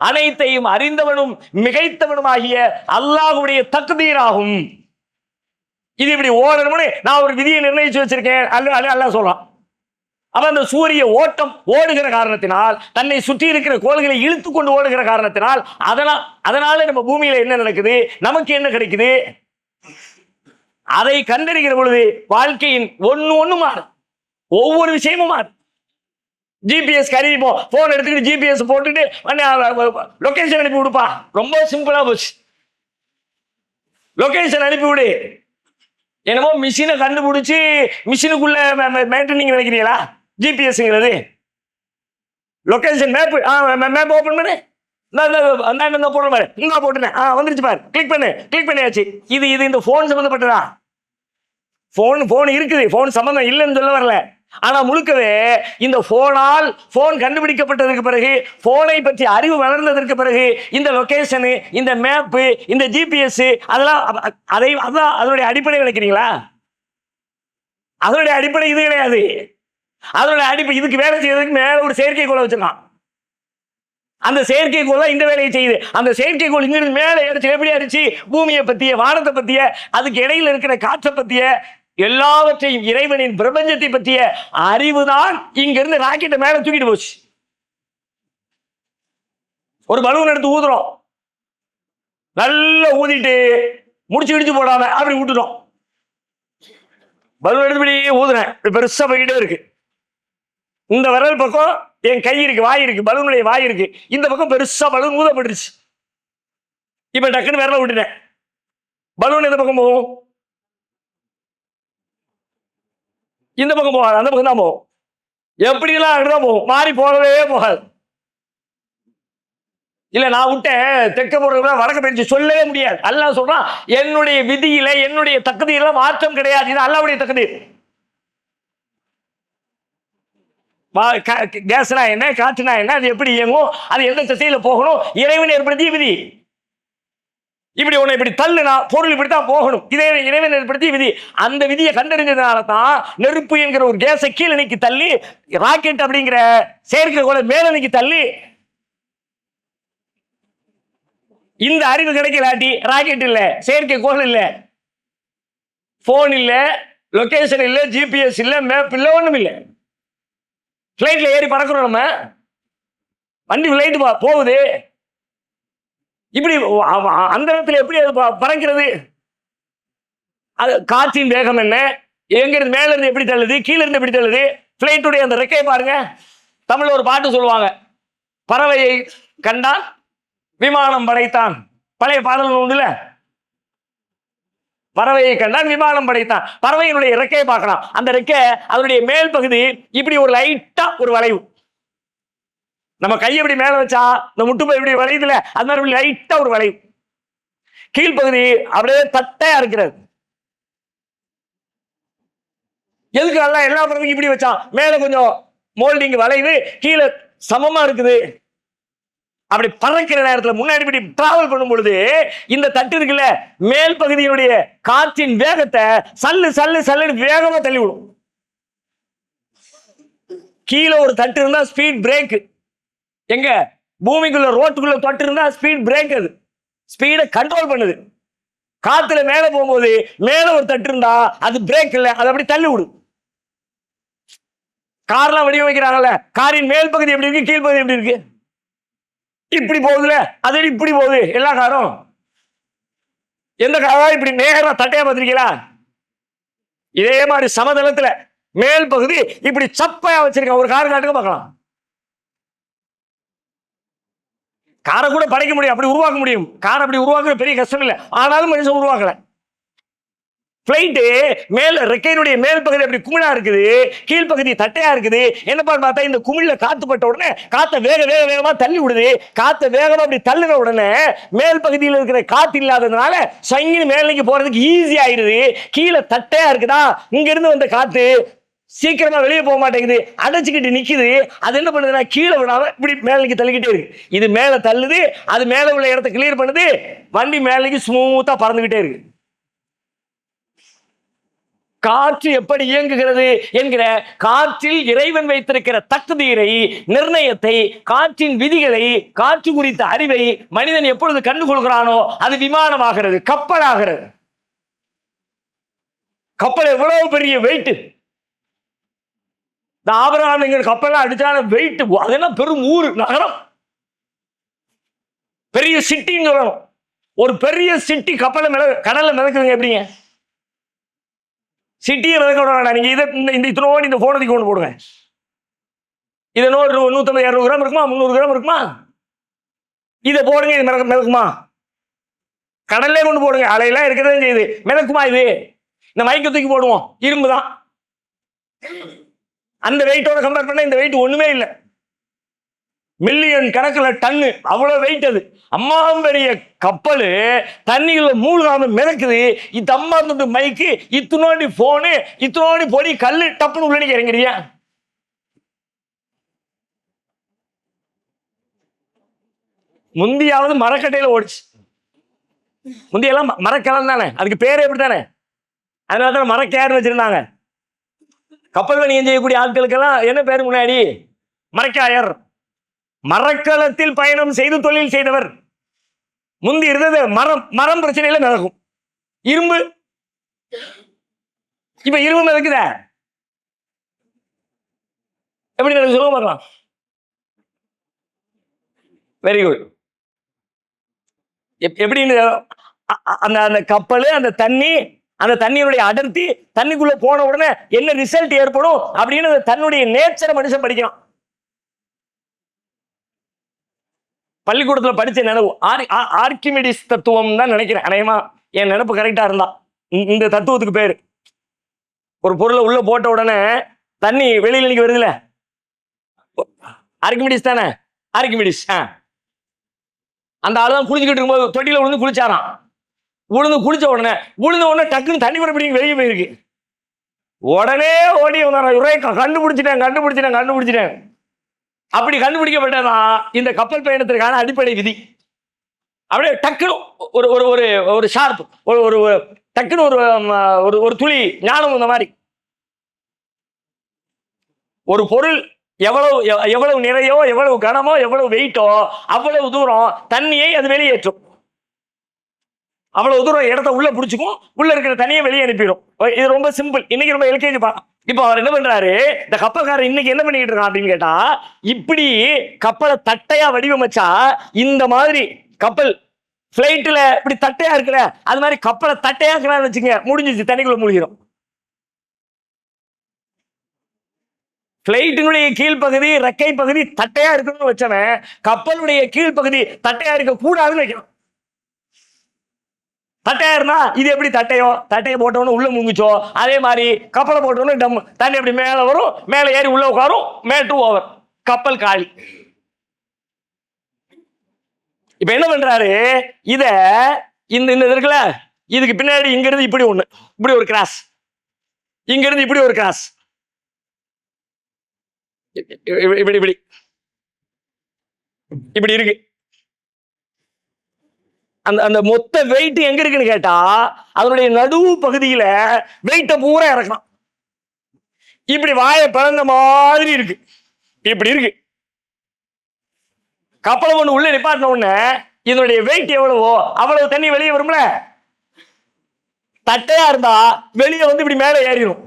அனைத்தையும் அறிந்தவனும் மிகைத்தவனுமாகிய அல்லாஹ்வுடைய தக்தீராகும். இது இப்படி ஓடணும்னு நான் ஒரு விதியை நிர்ணயிச்சு வச்சிருக்கேன் அல்லாஹ் சொல்றான். அப்ப அந்த சூரிய ஓட்டம் ஓடுகிற காரணத்தினால், தன்னை சுற்றி இருக்கிற கோள்களை இழுத்து கொண்டு ஓடுகிற காரணத்தினால், அதனால நம்ம பூமியில என்ன நடக்குது, நமக்கு என்ன கிடைக்குது, அதை கண்டறிகிற பொழுது வாழ்க்கையின் ஒண்ணு மாறும், ஒவ்வொரு விஷயமும் மாறும். ஜிபிஎஸ் கருவி போன் எடுத்துக்கிட்டு ஜிபிஎஸ் போட்டுட்டு லொகேஷன் அனுப்பி விடுப்பா, ரொம்ப சிம்பிளா போச்சு. லொகேஷன் அனுப்பி விடு. என்னமோ மிஷினை கண்டுபிடிச்சு மிஷினுக்குள்ள மெயின்டைனிங் நினைக்கிறீங்களா? ஜிபிஎஸ்ங்கிறது லொகேஷன் மேப். மேப் ஓபன் பண்ணு, போடுற மாதிரி இங்க போட்டுனேன், வந்துருச்சு பாரு, கிளிக் பண்ணியாச்சு. இது இந்த போன் சம்பந்தப்பட்டதா? போன் இருக்குது, போன் சம்பந்தம் இல்லைன்னு சொல்ல வரல. ஆனா முழுக்கவே இந்த போன் கண்டுபிடிக்கப்பட்டதற்கு பிறகு, போனை பற்றி அறிவு வளர்ந்ததற்கு பிறகு, இந்த லொகேஷனு, இந்த மேப்பு, இந்த ஜிபிஎஸ், அதான் அதனுடைய அடிப்படை நினைக்கிறீங்களா? அதனுடைய அடிப்படை இது கிடையாது. அதனுடைய அடிப்படை இதுக்கு வேலை செய்யறதுக்கு மேல ஒரு செயற்கைக்கோளை வச்சிருக்கான். அந்த செயற்கைக்கோள் தான் இந்த வேலையை செய்யுது. அந்த செயற்கைக்கோள் இங்கிருந்து மேலே அடிச்சு எப்படி அடிச்சு பூமியை பத்திய, வானத்தை பத்திய, அதுக்கு இடையில இருக்கிற காற்றை பத்திய, எல்லாவற்றையும் இறைவனின் பிரபஞ்சத்தை பற்றிய அறிவு தான் இங்கிருந்து ராக்கெட்டை மேல தூக்கிட்டு போச்சு. ஒரு பலூன் எடுத்து ஊதுறோம், நல்லா ஊதிட்டு முடிச்சு இடிச்சு போடாம அப்படி விட்டுட்டோம். பலூன் எடுத்து ஊதுறேன், பெருசா போய்கிட்டே இருக்கு. இந்த விரல் பக்கம் என் கை இருக்கு, வாய் இருக்கு, பலூனுடைய வாய் இருக்கு. இந்த பக்கம் பெருசா பலூன் ஊதப்பட்டுருச்சு. இப்ப டக்குன்னு விரல விட்டுட்டேன், பலூன் எந்த பக்கம் போகும்? இந்த பக்கம் போகாது, அந்த பக்கம் தான் போகும். எப்படிலாம் அப்படிதான் போகும், மாறி போகவே போகாது. இல்ல நான் விட்டேன் தெற்க போறது வடக்க போயிடுச்சு சொல்லவே முடியாது. அல்லாஹ் சொல்றான், என்னுடைய விதியில, என்னுடைய தகுதியில மாற்றம் கிடையாது. இது அல்லாஹ்வுடைய தகுதி. கேஸ்னா என்ன, காற்றுனா என்ன, அது எப்படி இயங்கும், அது எந்த திசையில போகணும், இறைவன் ஏற்படுத்திய விதி. இப்படி உன்னை இப்படி தள்ளுனா பொருள் இப்படித்தான் போகணும், இதே இறைவன் ஏற்படுத்திய விதி. அந்த விதியை கண்டறிஞ்சதுனால தான் நெருப்பு என்கிற ஒரு கேஸை கீழே நீக்கி தள்ளி, ராக்கெட் அப்படிங்கிற செயற்கைக்கோளை மேல நீக்கி தள்ளி, இந்த அறிவு கிடைக்கலாட்டி ராக்கெட் இல்ல, செயற்கைக்கோள் இல்ல, போன் இல்ல, லொகேஷன் இல்ல, ஜிபிஎஸ் இல்ல, மேப் இல்ல, ஒண்ணும் இல்ல. பிளைட்ல ஏறி பறக்கிறோம், நம்ம வண்டி பிளைட் போகுது. இப்படி அந்த இடத்துல எப்படி அது பறக்கிறது? அது காற்றின் வேகம் என்ன, எங்கிருந்து மேல இருந்து எப்படி தள்ளுது, கீழே இருந்து எப்படி தள்ளுது, பிளைட்டுடைய அந்த ரெக்கையை பாருங்க. தமிழ்ல ஒரு பாட்டு சொல்லுவாங்க, பறவையை கண்டான் விமானம் படைத்தான். பழைய பாடல்கள் உண்டுல, பறவையை கண்டான் விமானம் படைத்தான். பறவையினுடைய ரெக்கையை பார்க்கலாம். அந்த ரெக்கை, அதனுடைய மேல் பகுதி இப்படி ஒரு லைட்டா ஒரு வளைவு. நம்ம கையை இப்படி மேல வச்சா இந்த முட்டுப்பை இப்படி வளையுதுல, அது மாதிரி லைட்டா ஒரு வளைவு. கீழ்பகுதி அப்படியே தட்டையா இருக்கிறது. எதுக்கு எல்லாம் எல்லா பறவைக்கும் இப்படி வச்சான்? மேல கொஞ்சம் மோல்டிங் வளைவு, கீழே சமமா இருக்குது. அப்படி பறக்கிற நேரத்தில் முன்னாடி இப்படி டிராவல் பண்ணும் பொழுது இந்த தட்டு இருக்குல்ல, மேல் பகுதியினுடைய காற்றின் வேகத்தை சல்லு சல்லு சல்லுன்னு வேகமா தள்ளி விடும். கீழே ஒரு தட்டு இருந்தா ஸ்பீட் பிரேக். எங்க பூமிக்குள்ள ரோட்டுக்குள்ள தொட்டு இருந்தா ஸ்பீட் பிரேக், அது ஸ்பீடை கண்ட்ரோல் பண்ணுது. காத்துல மேல போகும்போது மேல ஒரு தட்டு இருந்தா அது பிரேக் இல்ல, அது அப்படி தள்ளி விடும். கார்லாம் வடிவமைக்கிறாங்கல்ல, காரின் மேல் பகுதி எப்படி இருக்கு, கீழ் பகுதி எப்படி இருக்கு, இப்படி போகுதுல, அது இப்படி போகுது. எல்லா காரும் எந்த காரா இப்படி நேரா தட்டையா பார்த்திருக்கீங்களா? இதே மாதிரி சமதளத்துல மேல் பகுதி இப்படி சப்பையா வச்சிருக்க ஒரு கார் காட்டுங்க பார்க்கலாம். காரை கூட படைக்க முடியும், அப்படி உருவாக்க முடியும். கார் அப்படி உருவாக்குற பெரிய கஷ்டம் இல்லை, ஆனாலும் மனுஷன் உருவாக்கல. பிளைட்டு மேல ரெக்கையினுடைய மேல் பகுதி அப்படி குமிழா இருக்குது, கீழ்ப்பகுதி தட்டையா இருக்குது. என்னப்பான்னு பார்த்தா இந்த குமிழ்ல காத்து பட்ட உடனே காத்த வேகமா தள்ளி விடுது. காத்த வேகமா அப்படி தள்ளுற உடனே மேல் பகுதியில் இருக்கிற காத்து இல்லாததுனால சங்கினி மேலைக்கு போறதுக்கு ஈஸி ஆயிடுது. கீழே தட்டையா இருக்குதா, இங்க இருந்து வந்த காத்து சீக்கிரமா வெளியே போக மாட்டேங்குது, அடைச்சுக்கிட்டு நிக்குது. அது என்ன பண்ணுதுன்னா கீழே விடாம இப்படி மேலைக்கு தள்ளிக்கிட்டே இருக்கு. இது மேல தள்ளுது, அது மேல உள்ள இடத்தை கிளியர் பண்ணுது, வண்டி மேலைக்கு ஸ்மூத்தா பறந்துகிட்டே இருக்கு. காற்று எப்படி இயங்குகிறது என்கிற காற்றில் இறைவன் வைத்திருக்கிற தக்தீரை, நிர்ணயத்தை, காற்றின் விதிகளை, காற்று குறித்த அறிவை மனிதன் எப்பொழுது கண்டுகொள்கிறானோ அது விமானமாகிறது, கப்பலாகிறது. கப்பல் எவ்வளவு பெரிய வெயிட்! இந்த ஆபரகாம் கப்பல் அடிச்சான வெயிட், அதெல்லாம் பெரும் ஊர் நகரம், பெரிய சிட்டின்னு சொல்லணும். ஒரு பெரிய சிட்டி கப்பலை கடல்ல மிதக்குதுங்க. எப்படிங்க சிட்டியை மிதக்க விட? நீங்க இத்தனோடு இந்த போனதுக்கு கொண்டு போடுங்க. இதை 150 200 கிராம் இருக்குமா, 300 கிராம் இருக்குமா? இதை போடுங்க, இது மிதக்குமா? கடல்லே கொண்டு போடுங்க, அலையெல்லாம் இருக்கதான் செய்யுது, மிதக்குமா? இது இந்த மைக்க தூக்கி போடுவோம், இரும்பு தான். அந்த வெயிட்டோட கம்பேர் பண்ண இந்த வெயிட் ஒண்ணுமே இல்லை. மில்லியன் கணக்கில் டன்னு, அவ்வளவு வெயிட். அது அம்மாவும் பெரிய கப்பல் தண்ணிகளை மூழ்காம மிதக்குது. இது அம்மா மைக்கு, இத்தனோடி போனு, இத்தனோடி பொடி கல்லு, டப்புன்னு உள்ள நீங்க இறங்குறியா? முந்தியாவது மரக்கட்டையில ஓடிச்சு. முந்தியெல்லாம் மரக்கிழம் தானே, அதுக்கு பேரே எப்படி தானே, அதனால தான் மரக்கேர்னு வச்சிருந்தாங்க. கப்பல் வணிகம் செய்யக்கூடிய ஆட்களுக்கெல்லாம் என்ன பேரு முன்னாடி? மரக்காயர். மரக்கலத்தில் பயணம் செய்து தொழில் செய்தவர். முந்தி இருந்தது மரம் பிரச்சனையில நடக்கும். இரும்பு, இப்ப இரும்பு மிதக்குத, எப்படி எனக்கு சொல்ல பார்க்கலாம்? Very good. எப்படின்னு அந்த கப்பல், அந்த தண்ணி, அந்த தண்ணியுடைய அடர்த்தி, தண்ணிக்குள்ள போன உடனே என்ன ரிசல்ட் ஏற்படும் அப்படின்னு தன்னுடைய நேச்சரை மனுஷன் படிக்கலாம். பள்ளிக்கூடத்தில் படிச்ச நினைவு ஆர்கிமிடிஸ் தத்துவம் தான் நினைக்கிறேன். அநேகமா என் நினைப்பு கரெக்டா இருந்தா இந்த தத்துவத்துக்கு பேரு. ஒரு பொருளை உள்ள போட்ட உடனே தண்ணி வெளியில நிக்க வருதுல, ஆர்கிமிடிஸ் தானே? ஆர்கிமிடிஸ். அந்த ஆளுதான் குளிச்சுக்கிட்டு இருக்கும்போது தொட்டியில விழுந்து குளிச்சாராம். குளிச்ச உடனே டக்குன்னு தண்ணி மறுபடியும் வெளியே போயிருக்கு. உடனே ஓடி வந்தாராம், கண்டுபிடிச்சிட்டேன். அப்படி கண்டுபிடிக்கப்பட்டதான் இந்த கப்பல் பயணத்திற்கான அடிப்படை விதி. அப்படியே டக்குனு ஒரு ஷார்ப், ஒரு டக்குனு ஒரு துளி ஞானம் இந்த மாதிரி. ஒரு பொருள் எவ்வளவு நிறையோ, எவ்வளவு கனமோ, எவ்வளவு வெயிட்டோ அவ்வளவு தூரம் தண்ணியை அது வெளியேற்றும். அவ்வளவு தூரம் இடத்த உள்ள பிடிச்சிக்கும், உள்ள இருக்கிற தண்ணியை வெளியே அனுப்பிடும். இது ரொம்ப சிம்பிள். இன்னைக்கு ரொம்ப எல்கேஜி பா. இப்போ அவர் என்ன பண்றாரு, இந்த கப்பல்காரர் இன்னைக்கு என்ன பண்ணிட்டு இருக்கான் அப்படின்னு கேட்டா, இப்படி கப்பலை தட்டையா வடிவமைச்சா இந்த மாதிரி கப்பல் பிளைட்ல இப்படி தட்டையா இருக்குல்ல, அது மாதிரி கப்பலை தட்டையா இருக்கிறான்னு வச்சுங்க, முடிஞ்சிச்சு, தண்ணிக்குள்ள மூழ்கிடும். பிளைட்டினுடைய கீழ்ப்பகுதி, ரெக்கை பகுதி தட்டையா இருக்கணும்னு வச்சவன் கப்பலுடைய கீழ்ப்பகுதி தட்டையா இருக்க கூடாதுன்னு வைக்கணும். தட்டையா இருந்தா இது எப்படி தட்டையை போட்டவொன்னு உள்ள முங்கிச்சோ, அதே மாதிரி கப்பலை போட்டவொன்னு டம் தண்ணி அப்படி மேல வரும், மேல ஏறி உள்ள உட்காரும், மேட்டு ஓவர், கப்பல் காலி. இப்ப என்ன பண்றாரு, இத இந்த இருக்குல்ல, இதுக்கு பின்னாடி இங்க இருந்து இப்படி ஒண்ணு, இப்படி ஒரு கிராஸ், இங்க இருந்து இப்படி ஒரு கிராஸ், இப்படி இப்படி இப்படி இருக்கு. அந்த மொத்த வெயிட் எங்க இருக்குன்னு கேட்டா, அதனுடைய நடுவு பகுதியில வெயிட்ட பூரா இறக்கலாம். இப்படி வாயை பிறந்த மாதிரி இருக்கு, இப்படி இருக்கு. கப்பலை ஒண்ணு உள்ள நிப்பாட்டின உடனே இதனுடைய வெயிட் எவ்வளவோ அவ்வளவு தண்ணி வெளியே வரும்ல. தட்டையா இருந்தா வெளியே வந்து இப்படி மேலே ஏறிடும்.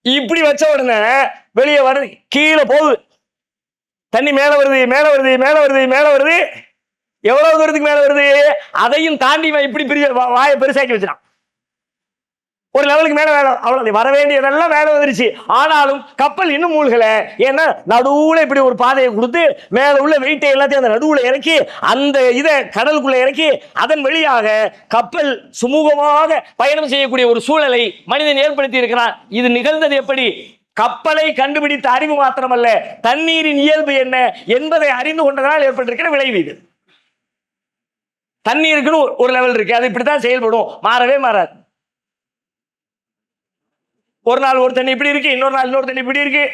இப்படி வச்ச உடனே வெளியே வருது, கீழே போகுது, தண்ணி மேல வருது, மேல வருது, மேல வருது, மேல வருது. எவ்வளவு தூரத்துக்கு மேல வருது, அதையும் தாண்டி இப்படி வாயை பெருசாக்கி வச்சிடான். ஒரு லெவலுக்கு மேல வேலை, அவ்வளவு வர வேண்டியதெல்லாம் வேலை வந்துருச்சு. ஆனாலும் கப்பல் இன்னும் மூழ்கல. ஏன்னா நடுவுல இப்படி ஒரு பாதையை கொடுத்து மேல உள்ள வெயிட்டை எல்லாத்தையும் அந்த நடுவுல இறக்கி அந்த இதை கடலுக்குள்ள இறக்கி அதன் வழியாக கப்பல் சுமூகமாக பயணம் செய்யக்கூடிய ஒரு சூழலை மனிதன் ஏற்படுத்தி இருக்கிறான். இது நிகழ்ந்தது எப்படி? கப்பலை கண்டுபிடித்த அறிவு மாத்திரமல்ல, தண்ணீரின் இயல்பு என்ன என்பதை அறிந்து கொண்டதால் ஏற்பட்டிருக்கிற விளைவு இது. தண்ணீருக்குன்னு ஒரு லெவல் இருக்கு, அது இப்படித்தான் செயல்படும், மாறவே மாறாது. ஒரு நாள் ஒரு தண்ணி இப்படி இருக்கு, இன்னொரு நாள் இன்னொரு தண்ணி இப்படி இருக்கு.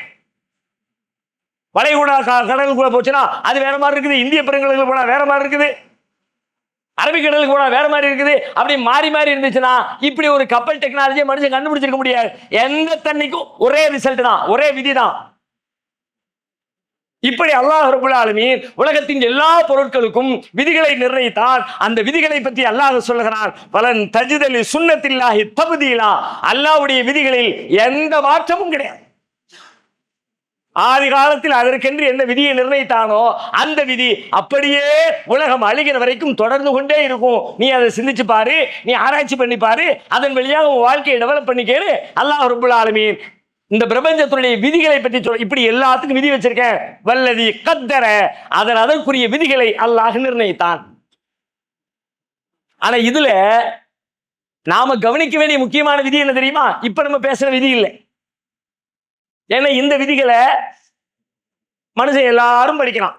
வளைகுடா கடலுக்குள்ள போச்சுன்னா அது வேற மாதிரி இருக்குது, இந்திய பெருங்கடலுக்கு போனா வேற மாதிரி இருக்குது, அரபிக்கடலுக்கு போனா வேற மாதிரி இருக்குது. அப்படி மாறி மாறி இருந்துச்சுன்னா இப்படி ஒரு கப்பல் டெக்னாலஜியை மனுஷன் கண்டுபிடிச்சிருக்க முடியாது. எந்த தண்ணிக்கும் ஒரே ரிசல்ட் தான், ஒரே விதி தான். இப்படி அல்லாஹ் ரப்பல் ஆலமீன் உலகத்தின் எல்லா பொருட்களுக்கும் விதிகளை நிர்ணயித்தான். அந்த விதிகளை பற்றி அல்லாஹ் சொல்லுகிறான், பலன் தஜிதலி சுன்னத்தில்லாஹி தப்தீலா. அல்லாஹ்வுடைய விதிகளில் எந்த மாற்றமும் கிடையாது. ஆதி காலத்தில் அதற்கென்று என்ன விதியை நிர்ணயித்தானோ அந்த விதி அப்படியே உலகம் அழிகிற வரைக்கும் தொடர்ந்து கொண்டே இருக்கும். நீ அதை சிந்திச்சு பாரு, நீ ஆராய்ச்சி பண்ணி பாரு, அதன் வழியாக உன் வாழ்க்கையை டெவலப் பண்ணிக்கேரு. அல்லாஹ் ரப்பல் ஆலமீன் இந்த பிரபஞ்சத்துடைய விதிகளை பற்றி சொல்ல, இப்படி எல்லாத்துக்கும் விதி வச்சிருக்கேன். வல்லதி கத்தர, அதற்குரிய விதிகளை அல்லாஹ் நிர்ணயித்தான். ஆனா இதுல நாம கவனிக்க வேண்டிய முக்கியமான விதி என்ன தெரியுமா? இப்ப நம்ம பேசுற விதி இல்லை. ஏன்னா இந்த விதிகளை மனுஷன் எல்லாரும் படிக்கலாம்.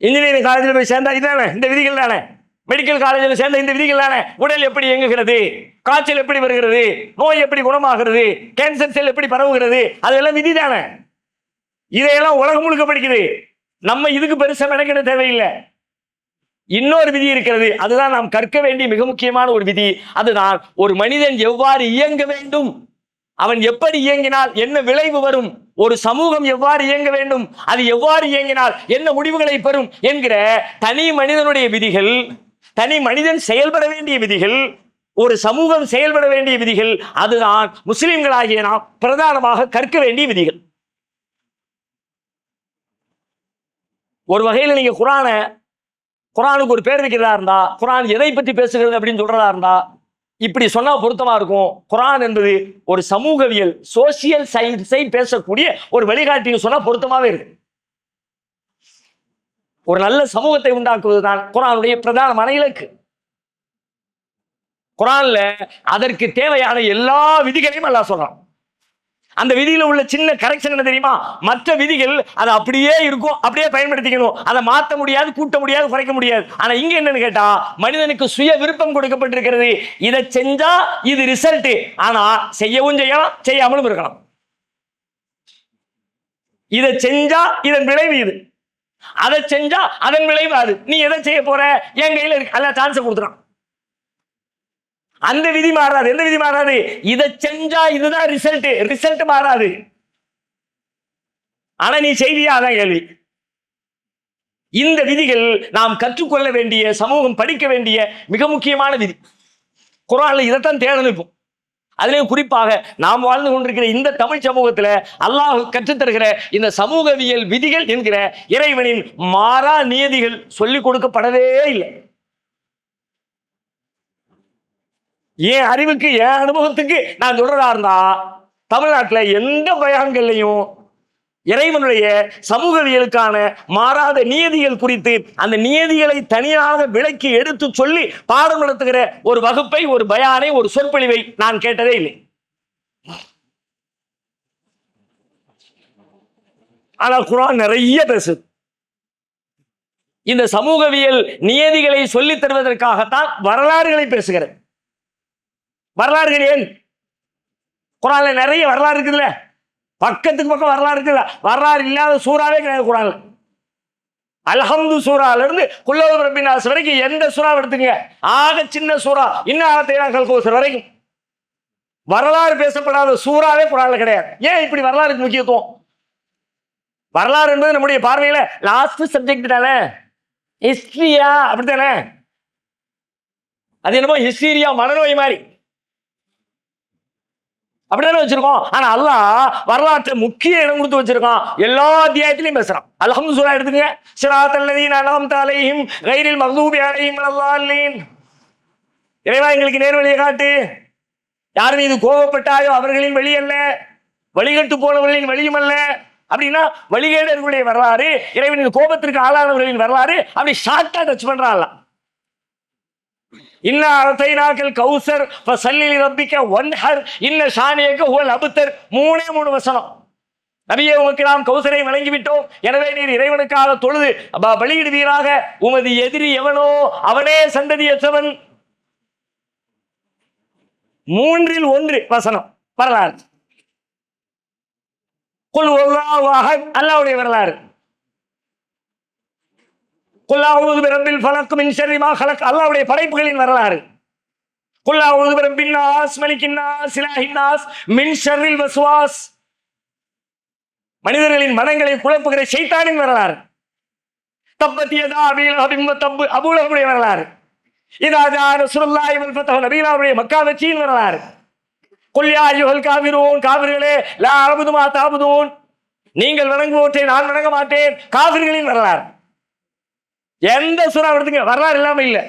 இன்ஜினியரிங் காலேஜில் போய் சேர்ந்தா இதுதானே இந்த விதிகள் தானே, மெடிக்கல் காலேஜில் சேர்ந்த இந்த விதிகள் தானே. உடல் எப்படி இயங்குகிறது, காய்ச்சல் எப்படி வருகிறது, நோய் எப்படி குணமாகிறது, கேன்சர் செல் எப்படி பரவுகிறது, அதெல்லாம் விதி தானே. இதையெல்லாம் உலகம் முழுக்க படிக்குது. நம்ம இதுக்கு பெருசா மெனக்கிட தேவையில்லை. இன்னொரு விதி இருக்கிறது, அதுதான் நாம் கற்க வேண்டிய மிக முக்கியமான ஒரு விதி. அதுதான் ஒரு மனிதன் எவ்வாறு இயங்க வேண்டும், அவன் எப்படி இயங்கினால் என்ன விளைவு வரும், ஒரு சமூகம் எவ்வாறு இயங்க வேண்டும், அது எவ்வாறு இயங்கினால் என்ன முடிவுகளை பெறும் என்கிற தனி மனிதனுடைய விதிகள், தனி மனிதன் செயல்பட வேண்டிய விதிகள், ஒரு சமூகம் செயல்பட வேண்டிய விதிகள். அதுதான் முஸ்லிம்களாகிய நாம் பிரதானமாக கற்க வேண்டிய விதிகள். ஒரு வகையில் நீங்க குரானுக்கு ஒரு பேர் வைக்கிறதா இருந்தா, குரான் எதை பற்றி பேசுகிறது அப்படின்னு சொல்றதா இருந்தா இப்படி சொன்னா பொருத்தமா இருக்கும். குரான் என்பது ஒரு சமூகவியல், சோசியல் சயின்ஸை பேசக்கூடிய ஒரு வழிகாட்டின்னு சொன்னா பொருத்தமாவே இருக்கு. ஒரு நல்ல சமூகத்தை உண்டாக்குவதுதான் குரானுடைய பிரதானமான இலக்கு. குரான்ல அதற்கு தேவையான எல்லா விதிகளையும் அல்லாஹ் சொல்றான். அந்த விதியில உள்ள சின்ன கரெக்ஷன் என்ன தெரியுமா? மற்ற விதிகள் அது அப்படியே இருக்கும், அப்படியே பயன்படுத்திக்கணும், அதை மாற்ற முடியாது, கூட்ட முடியாது, குறைக்க முடியாது. ஆனா இங்க என்னன்னு கேட்டா, மனிதனுக்கு சுய விருப்பம் கொடுக்கப்பட்டிருக்கிறது. இதை செஞ்சா இது ரிசல்ட், ஆனா செய்யவும் செய்யலாம், செய்யாமலும் இருக்கலாம். இதை செஞ்சா இதன் விளைவு இது, அதை செஞ்சா அதன் விளைவு அது. நீ எதை செய்ய போற, என் கையில இருக்கு, அல்ல சான்ஸ் கொடுத்துறான். அந்த விதி மாறாது. எந்த விதி மாறாது? இதை செஞ்சா இதுதான் ரிசல்ட் மாறாது. ஆனா நீ செய்வியா, அதான் கேள்வி. இந்த விதிகள் நாம் கற்றுக்கொள்ள வேண்டிய, சமூகம் படிக்க வேண்டிய மிக முக்கியமான விதி. குர்ஆன்ல இதைத்தான் தேடணும். அதிலேயும் குறிப்பாக நாம் வாழ்ந்து கொண்டிருக்கிற இந்த தமிழ் சமூகத்துல அல்லாஹ் கற்றுத்தருகிற இந்த சமூகவியல் விதிகள் என்கிற இறைவனின் மாறா நியதிகள் சொல்லிக் கொடுக்கப்படவே இல்லை. என் அறிவுக்கு, என் அனுபவத்துக்கு நான் சொல்றதா இருந்தா, தமிழ்நாட்டில் எந்த பயான்கள்லையும் இறைவனுடைய சமூகவியலுக்கான மாறாத நியதிகள் குறித்து அந்த நியதிகளை தனியாக விளக்கி எடுத்து சொல்லி பாடம் நடத்துகிற ஒரு வகுப்பை, ஒரு பயானை, ஒரு சொற்பொழிவை நான் கேட்டதே இல்லை. ஆனால் குர்ஆன் நிறைய பேசுது. இந்த சமூகவியல் நியதிகளை சொல்லித் தருவதற்காகத்தான் வரலாறுகளை பேசுகிறது. வரலாறுகள் ஏன்? குர்ஆன்ல நிறைய வரலாறு இருக்குதுல்ல, பக்கத்துக்கு பக்கம் வரலாறு இருக்குல்ல. வரலாறு இல்லாத சூறாவே கிடையாது குர்ஆன்ல. அல்ஹம்து சூறால இருந்து குல்லு ரப்பின் நாஸ் வரைக்கும் எந்த சூறாவை எடுத்துங்க, ஆக சின்ன சூறா இன்னாத்தையாக்கல் கௌசர் வரைக்கும் வரலாறு பேசப்படாத சூறாவே குர்ஆன்ல கிடையாது. ஏன் இப்படி வரலாறுக்கு முக்கியத்துவம்? வரலாறு என்பது நம்முடைய பார்வையில லாஸ்ட் சப்ஜெக்ட் தானே, ஹிஸ்டரியா அப்படித்தானே. அது என்னமோ ஹிஸ்டீரியா மனநோய் மாதிரி அப்படிதானே வச்சிருக்கோம். ஆனா அல்லாஹ் வரலாற்றை முக்கிய இடம் கொடுத்து வச்சிருக்கான். எல்லா அத்தியாயத்திலையும் பேசுறான். அல்ஹம்து சூரா எடுத்துங்க, ஸிராத்தல் லதீன அன்அம்த அலைஹிம் கைரில் மக்தூபி அலைஹிம் வலல்லாலீன். இறைவா எங்களுக்கு நேர்வழியை காட்டு, யார் மீது கோபப்பட்டாயோ அவர்களின் வழி அல்ல, வழிகட்டு போனவர்களின் வழியும் அல்ல. அப்படின்னா வழிகேடர்களுடைய வரலாறு, இறைவனின் கோபத்திற்கு ஆளானவர்களின் வரலாறு அப்படி ஷார்ட்டா டச் பண்றாங்க. இன்ன அத்தைனாக்கள் கௌசர் ஃபஸல்லி ரப்பிக வன்ஹர் இன்ன ஷானியக ஹுவல் அப்தர். மூணு வசனம். நபியே, உமக்கு நாம் கௌசரை வழங்கிவிட்டோம், எனவே நீர் இறைவனுக்காக தொழுது பலியிடுவீராக. உமது எதிரி எவனோ அவனே சந்ததியற்றவன். 3 வசனம் வரலாறு. குல் வல்லாஹு அஹத் அல்லாஹ்வுடைய வரலாறு. குல் அஊது பிரப்பில் ஃபலக் மின் ஷர்ரி மா ஹலக் அல்லாஹ்வுடைய படைப்புகளின் வரலாறு. குல் அஊது பிரப்பின் நாஸ் மலிக்கின் நாஸ் இலாஹின் நாஸ் மின் ஷர்ரில் வஸ்வாஸ் மனிதர்களின் மனங்களை குழப்புகிற ஷைத்தானின் வரலாறு. தப்பத் யதா அபீ லஹபின் வ தப் அபூ லஹபுடைய வரலாறு. இதா ஜா ரசூலுல்லாஹி வல் ஃபத்ஹு நபியுல்லாஹ்வுடைய மக்கா வெற்றியின் வரலாறு. குல் யா அய்யுஹல் காஃபிரூன் காஃபிர்களே லா அஅபுது மா தஅபுதூன் நீங்கள் வணங்குவற்றை நான் வணங்க மாட்டேன் காஃபிர்களின் வரலாறு. எந்த சூரா எடுத்துங்க வரலாறு இல்லாம இல்ல.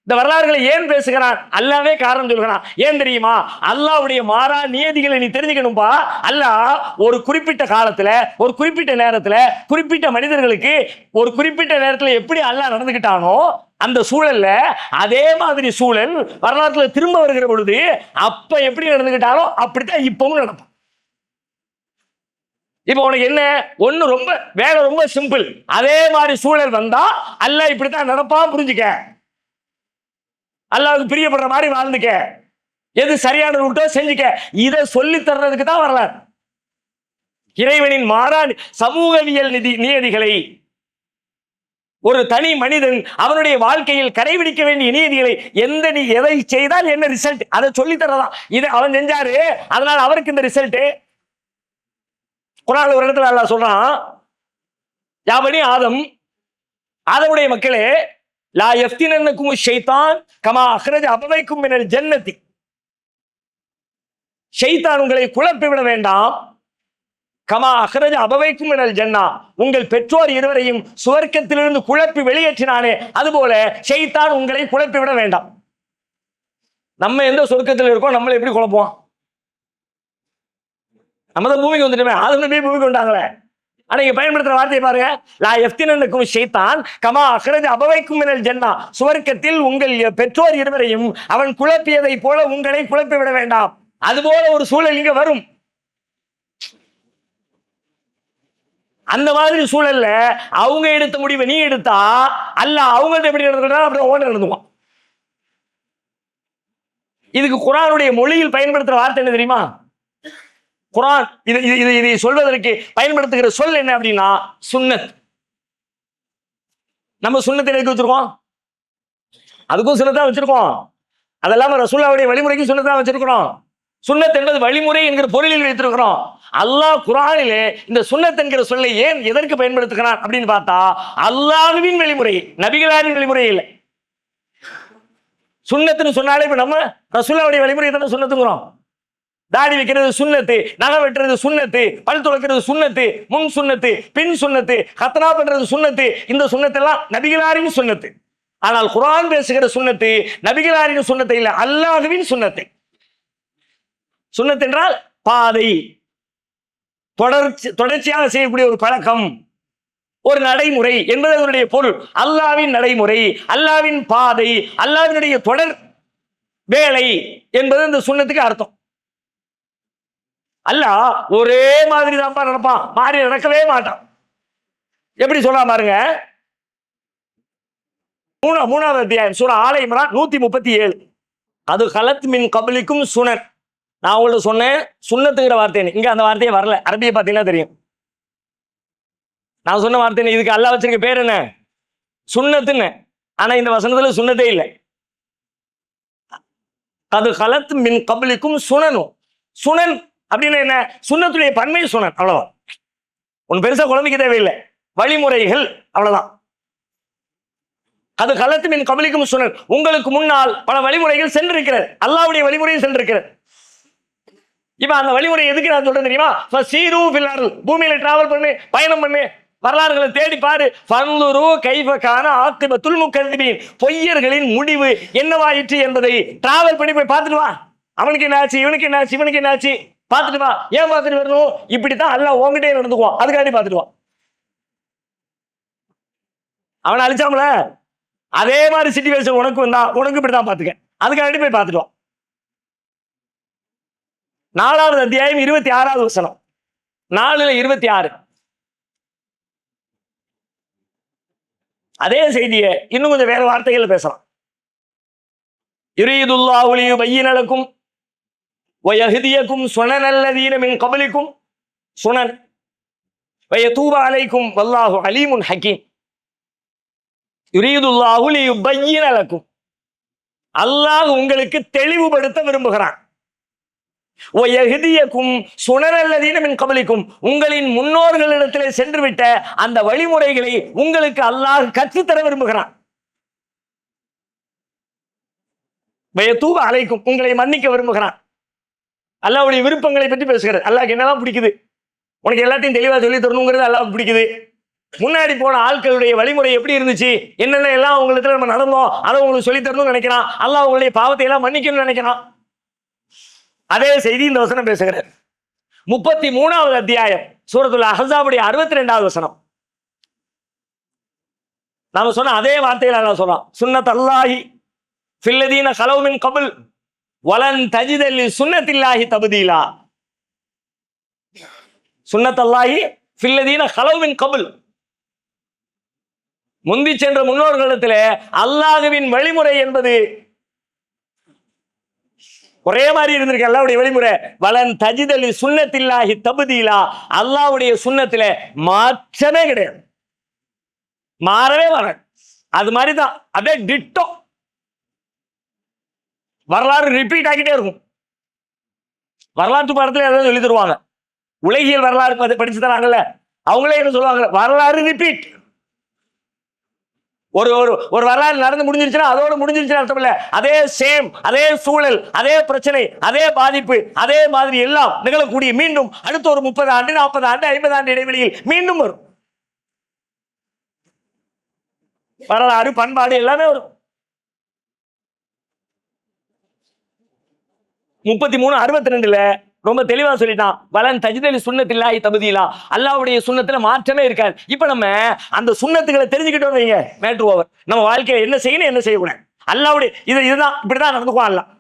இந்த வரலாறுகளை ஏன் பேசுகிறான்? அல்லாவே காரணம் சொல்கிறான். ஏன் தெரியுமா? அல்லாஹ்வுடைய மாறா நியதிகளை நீ தெரிஞ்சுக்கணும்பா. அல்லாஹ் ஒரு குறிப்பிட்ட காலத்துல, ஒரு குறிப்பிட்ட நேரத்துல, குறிப்பிட்ட மனிதர்களுக்கு ஒரு குறிப்பிட்ட நேரத்துல எப்படி அல்லாஹ் நடந்துகிட்டானோ அந்த சூழல்ல அதே மாதிரி சூழல் வரலாற்றுல திரும்ப வருகிற பொழுது அப்ப எப்படி நடந்துகிட்டானோ அப்படித்தான் இப்பவும் நடப்பான். இப்ப உனக்கு என்ன ஒண்ணு ரொம்ப வேலை ரொம்ப சிம்பிள். அதே மாதிரி சூழல் வந்தா அல்லாஹ் இப்படித்தான் நடப்பான் புரிஞ்சுக்க. அல்லாஹ்வுக்கு பிரியப்படுற மாதிரி வாழ்ந்துக்க, எது சரியான ரூட்டோ செஞ்சுக்க. இதை சொல்லி தர்றதுக்கு தான் வரலாறு. இறைவனின் மாறா சமூகவியல் நியதிகளை ஒரு தனி மனிதன் அவனுடைய வாழ்க்கையில் கடைபிடிக்க வேண்டிய நீதிகளை நீ எதை செய்தால் என்ன ரிசல்ட் அதை சொல்லி தரதான். இதை அவன் செஞ்சாரு, அதனால அவருக்கு இந்த ரிசல்ட். குர்ஆன்ல ஒரு இடத்துல அல்லாஹ் சொல்றான், யா பனி ஆதம், ஆதமுடைய மக்களே, லா யஃப்தினன்னகும் ஷைத்தான் கமா அக்ரஜ அபவைக்கும் மினல் ஜன்னதி. ஷைத்தான் உங்களை குழப்பி விட வேண்டாம். கமா அக்ரஜ அபவைக்கும் மினல் ஜன்னா, உங்கள் பெற்றோர் இருவரையும் சுவர்க்கத்திலிருந்து குழப்பி வெளியேற்றினானே அதுபோல ஷைத்தான் உங்களை குழப்பி விட வேண்டாம். நம்ம எந்த சொர்க்கத்தில் இருக்கோம், நம்மளை எப்படி குழப்புவோம்? நம்ம தான் பூமிக்கு வந்துட்டோமே, ஆதம் நபி பூமிக்கு வந்தாங்களே. ஆனா இங்க பயன்படுத்துற வார்த்தையை பாருங்க, லா யஃப்தினன்னகும் ஷைத்தான் கமா அக்ரஜ அபவைக்கும் மினல் ஜன்னா, சுவர்க்கத்தில் உங்கள் பெற்றோர் இருவரையும் அவன் குழப்பியதை போல உங்களை குழப்பி விட வேண்டாம். அதுபோல ஒரு சூழல் இங்க வரும். அந்த மாதிரி சூழல்ல அவங்க எடுத்த முடிவை நீ எடுத்தா அல்லாஹ் அவங்கள்ட்ட எப்படி நடந்துட்டா அப்படி ஓட நடந்துவான். இதுக்கு குர்ஆனுடைய மொழியில் பயன்படுத்துற வார்த்தை என்ன தெரியுமா? குர்ஆன் இதை சொல்வதற்கு பயன்படுத்துகிற சொல் என்ன அப்படின்னா சுன்னத். நம்ம சுன்னத்தை எதுக்கு வச்சிருக்கோம்? அதுக்கும் சுன்னத்தா வச்சிருக்கோம். அதெல்லாம் ரசூலுல்லாஹ்வுடைய வழிமுறைக்கு சுன்னத்தா வச்சிருக்கிறோம். சுன்னத் என்பது வழிமுறை என்கிற பொருளில் வைத்திருக்கிறோம். அல்லாஹ் குர்ஆனிலே இந்த சுன்னத் என்கிற சொல்லை ஏன் எதற்கு பயன்படுத்துகிறான் அப்படின்னு பார்த்தா அல்லாஹ்வின் வழிமுறை, நபிகளாரின் வழிமுறை இல்லை. சுன்னத்துன்னு சொன்னாலே இப்ப நம்ம ரசூலுல்லாஹ்வுடைய வழிமுறை தானே சுன்னத்துங்கிறோம். தாடி வைக்கிறது சுன்னத்து, நகை வெட்டுறது சுன்னத்து, பல் துளக்கிறது சுன்னத்து, முன் சுன்னத்து, பின் சுன்னத்து, கத்னா பண்றது சுன்னத்து. இந்த சுன்னத்தெல்லாம் நபிகளாரின் சுன்னத்து. ஆனால் குர்ஆன் பேசுகிற சுன்னத்து நபிகளாரின் சுன்னத்தை இல்லை, அல்லாஹ்வின் சுன்னத்தை. சுன்னத் என்றால் பாதை, தொடர்ச்சியாக செய்யக்கூடிய ஒரு பழக்கம், ஒரு நடைமுறை என்பது அதனுடைய பொருள். அல்லாஹ்வின் நடைமுறை, அல்லாஹ்வின் பாதை, அல்லாஹ்வினுடைய தொடர் வேலை என்பது இந்த சுன்னத்துக்கு அர்த்தம். அல்லாஹ் ஒரே மாதிரி தான் நடப்பான், மாறி நடக்கவே மாட்டான். எப்படி சொல்லலாம் பாருங்க, 3வது அத்தியாயம் சூரா ஆல இம்ரான் 137. அது கலத் மின் கப்லிக்கும் சுனன். நான் உங்கள்ட்ட சொன்னேன் சுன்னத்துங்கிற வார்த்தை, இங்க அந்த வார்த்தையே வரல. அரபியை பார்த்தீங்கன்னா தெரியும். நான் சொன்ன வார்த்தை இதுக்கு அல்லாஹ் வச்சிருக்க பேர் என்ன? சுன்னத்துன்னு. ஆனா இந்த வசனத்துல சுன்னத்தே இல்லை. அது கலத் மின் கப்லிக்கும் சுனனும். சுனன் அப்படின்னு என்ன? சுன்னத்துடைய பன்மை சுனன், அவ்வளவுதான். ஒன்னு பெருசா குழம்பிக்க தேவையில்லை, வழிமுறைகள் அவ்வளவுதான். அது கலத்து மின் கபலிக்கும் சுனன், உங்களுக்கு முன்னால் பல வழிமுறைகள் சென்றிருக்கிறது, அல்லாஹ்வுடைய வழிமுறையும் சென்றிருக்கிறது. இப்ப அந்த வழிமுறை எதுக்கு நான் சொல்றேன் தெரியுமா? ஃபஸீரு ஃபில் அர்ள், பூமியில டிராவல் பண்ணு, பயணம் பண்ணு, வரலாறுகளை தேடி பாரு. ஃபன்துரு கைஃப கான ஆகிபத்துல் முகذிபீன், பொய்யர்களின் முடிவு என்னவாயிற்று என்பதை டிராவல் பண்ணி போய் பார்த்துட்டு வா. அவனுக்கு என்ன ஆச்சு, இவனுக்கு என்ன ஆச்சு, இவனுக்கு என்ன ஆச்சு, பார்த்துட்டு வா. ஏன் பார்த்துட்டு வரணும்? இப்படித்தான் அல்லாஹ் உங்ககிட்டே நடந்துக்குவான், அதுக்காண்டி பார்த்துட்டு வா. அவனை அழிச்சாமல அதே மாதிரி சிச்சுவேஷன் உனக்கு வந்தா உனக்கு இப்படித்தான் பார்த்துக்க, அதுக்காண்டி போய் பார்த்துட்டு வா. 4வது அத்தியாயம் 26வது வசனம், 4:26. அதே செய்தியை இன்னும் கொஞ்சம் வேற வார்த்தைகள் பேசலாம். யுரீதுல்லாஹு லியுபய்யின லக்கும் வயஹ்தியக்கும் சுனனல்லதீன மின் கப்லிக்கும் சுனன் வயதூப அலைக்கும் வல்லாஹு அலீமுன் ஹக்கீம். யுரீதுல்லாஹு லியுபய்யின லக்கும், அல்லாஹ் உங்களுக்கு தெளிவுபடுத்த விரும்புகிறான். வயஹ்தியக்கும் சுனனல்லதீன மின் கப்லிக்கும், உங்களின் முன்னோர்களிடத்திலே சென்று விட்ட அந்த வழிமுறைகளை உங்களுக்கு அல்லாஹ் கற்றுத்தர விரும்புகிறான். வயதூப அலைக்கும், உங்களை மன்னிக்க விரும்புகிறான். அல்லாஹ்வுடைய விருப்பங்களை பற்றி பேசுகிறது. அல்லாஹ்க்கு என்னதான் பிடிக்குது, உனக்கு எல்லாத்தையும் தெளிவா சொல்லி தரணுங்கிறது அல்லாஹ் பிடிக்குது. முன்னாடி போன ஆட்களுடைய வழிமுறை எப்படி இருந்துச்சு, என்னென்ன எல்லாம் உங்களுக்கு நம்ம நடந்தோம், அதை உங்களுக்கு சொல்லி தரணும்னு நினைக்கிறான். அல்லாஹ் உங்களுடைய பாவத்தை எல்லாம் மன்னிக்கணும்னு நினைக்கிறான். அதே செய்தி இந்த வசனம் பேசுகிறார். 33வது அத்தியாயம் சூரத்துல் அஹ்ஸாபுடைய 62வது வசனம். நாம சொன்ன அதே வார்த்தையில அல்லாஹ் சொல்றான், சுன்னத் அல்லாஹி ஃபில்லதீன கலவு மின் கபில் வலன் தஜித லிசுன்னத்தில்லாஹி தப்தீலா. சுன்னத் அல்லாஹி ஃபில்லதீன கலவு மின் கபில், முந்தி சென்ற முன்னோர்களிடத்திலே அல்லாஹ்வின் வழிமுறை என்பது ஒரே மாதிரி இருந்திருக்கு. அல்லாஹ்வுடைய வழிமுறை வலன் தஜித லிசுன்னத்தில்லாஹி தப்தீலா, அல்லாஹ்வுடைய சுன்னத்தில மாற்றமே கிடையாது, மாறவே வராது. அது மாதிரி தான், அப்படியே டிட்டோ வரலாறு ரிப்பீட் ஆகிட்டே இருக்கும். வரலாற்று பாடத்துல எதாவது சொல்லி தருவாங்க, உலகியல் வரலாறு படிச்சு தராங்கல்ல, அவங்களே என்ன சொல்லுவாங்க, வரலாறு ரிப்பீட். ஒரு ஒரு வரலாறு நடந்து முடிஞ்சிருச்சுன்னா அதோட முடிஞ்சிருச்சுன்னு அர்த்தம் இல்ல. அதே சேம், அதே சூழல், அதே பிரச்சனை, அதே பாதிப்பு, அதே மாதிரி எல்லாம் நிகழக்கூடிய மீண்டும் அடுத்த ஒரு 30 ஆண்டு 40 ஆண்டு 50 ஆண்டு இடைவெளியில் மீண்டும் வரும். வரலாறு, பண்பாடு எல்லாமே வரும். 33:62 ரொம்ப தெளிவா சொல்லிட்டான், வலன் தஜித லிசுன்னத்தில்லாஹி தப்தீலா, அல்லாஹ்வுடைய சுன்னத்துல மாற்றமே இருக்காது. இப்ப நம்ம அந்த சுன்னத்துகளை தெரிஞ்சுக்கிட்டோம் வைங்க, மேட்ரு ஓவர். நம்ம வாழ்க்கையில என்ன செய்யணும், என்ன செய்யக்கூடாது, அல்லாஹ்வுடைய இதுதான் இப்படிதான் நடந்துக்குவான் அல்லாஹ்.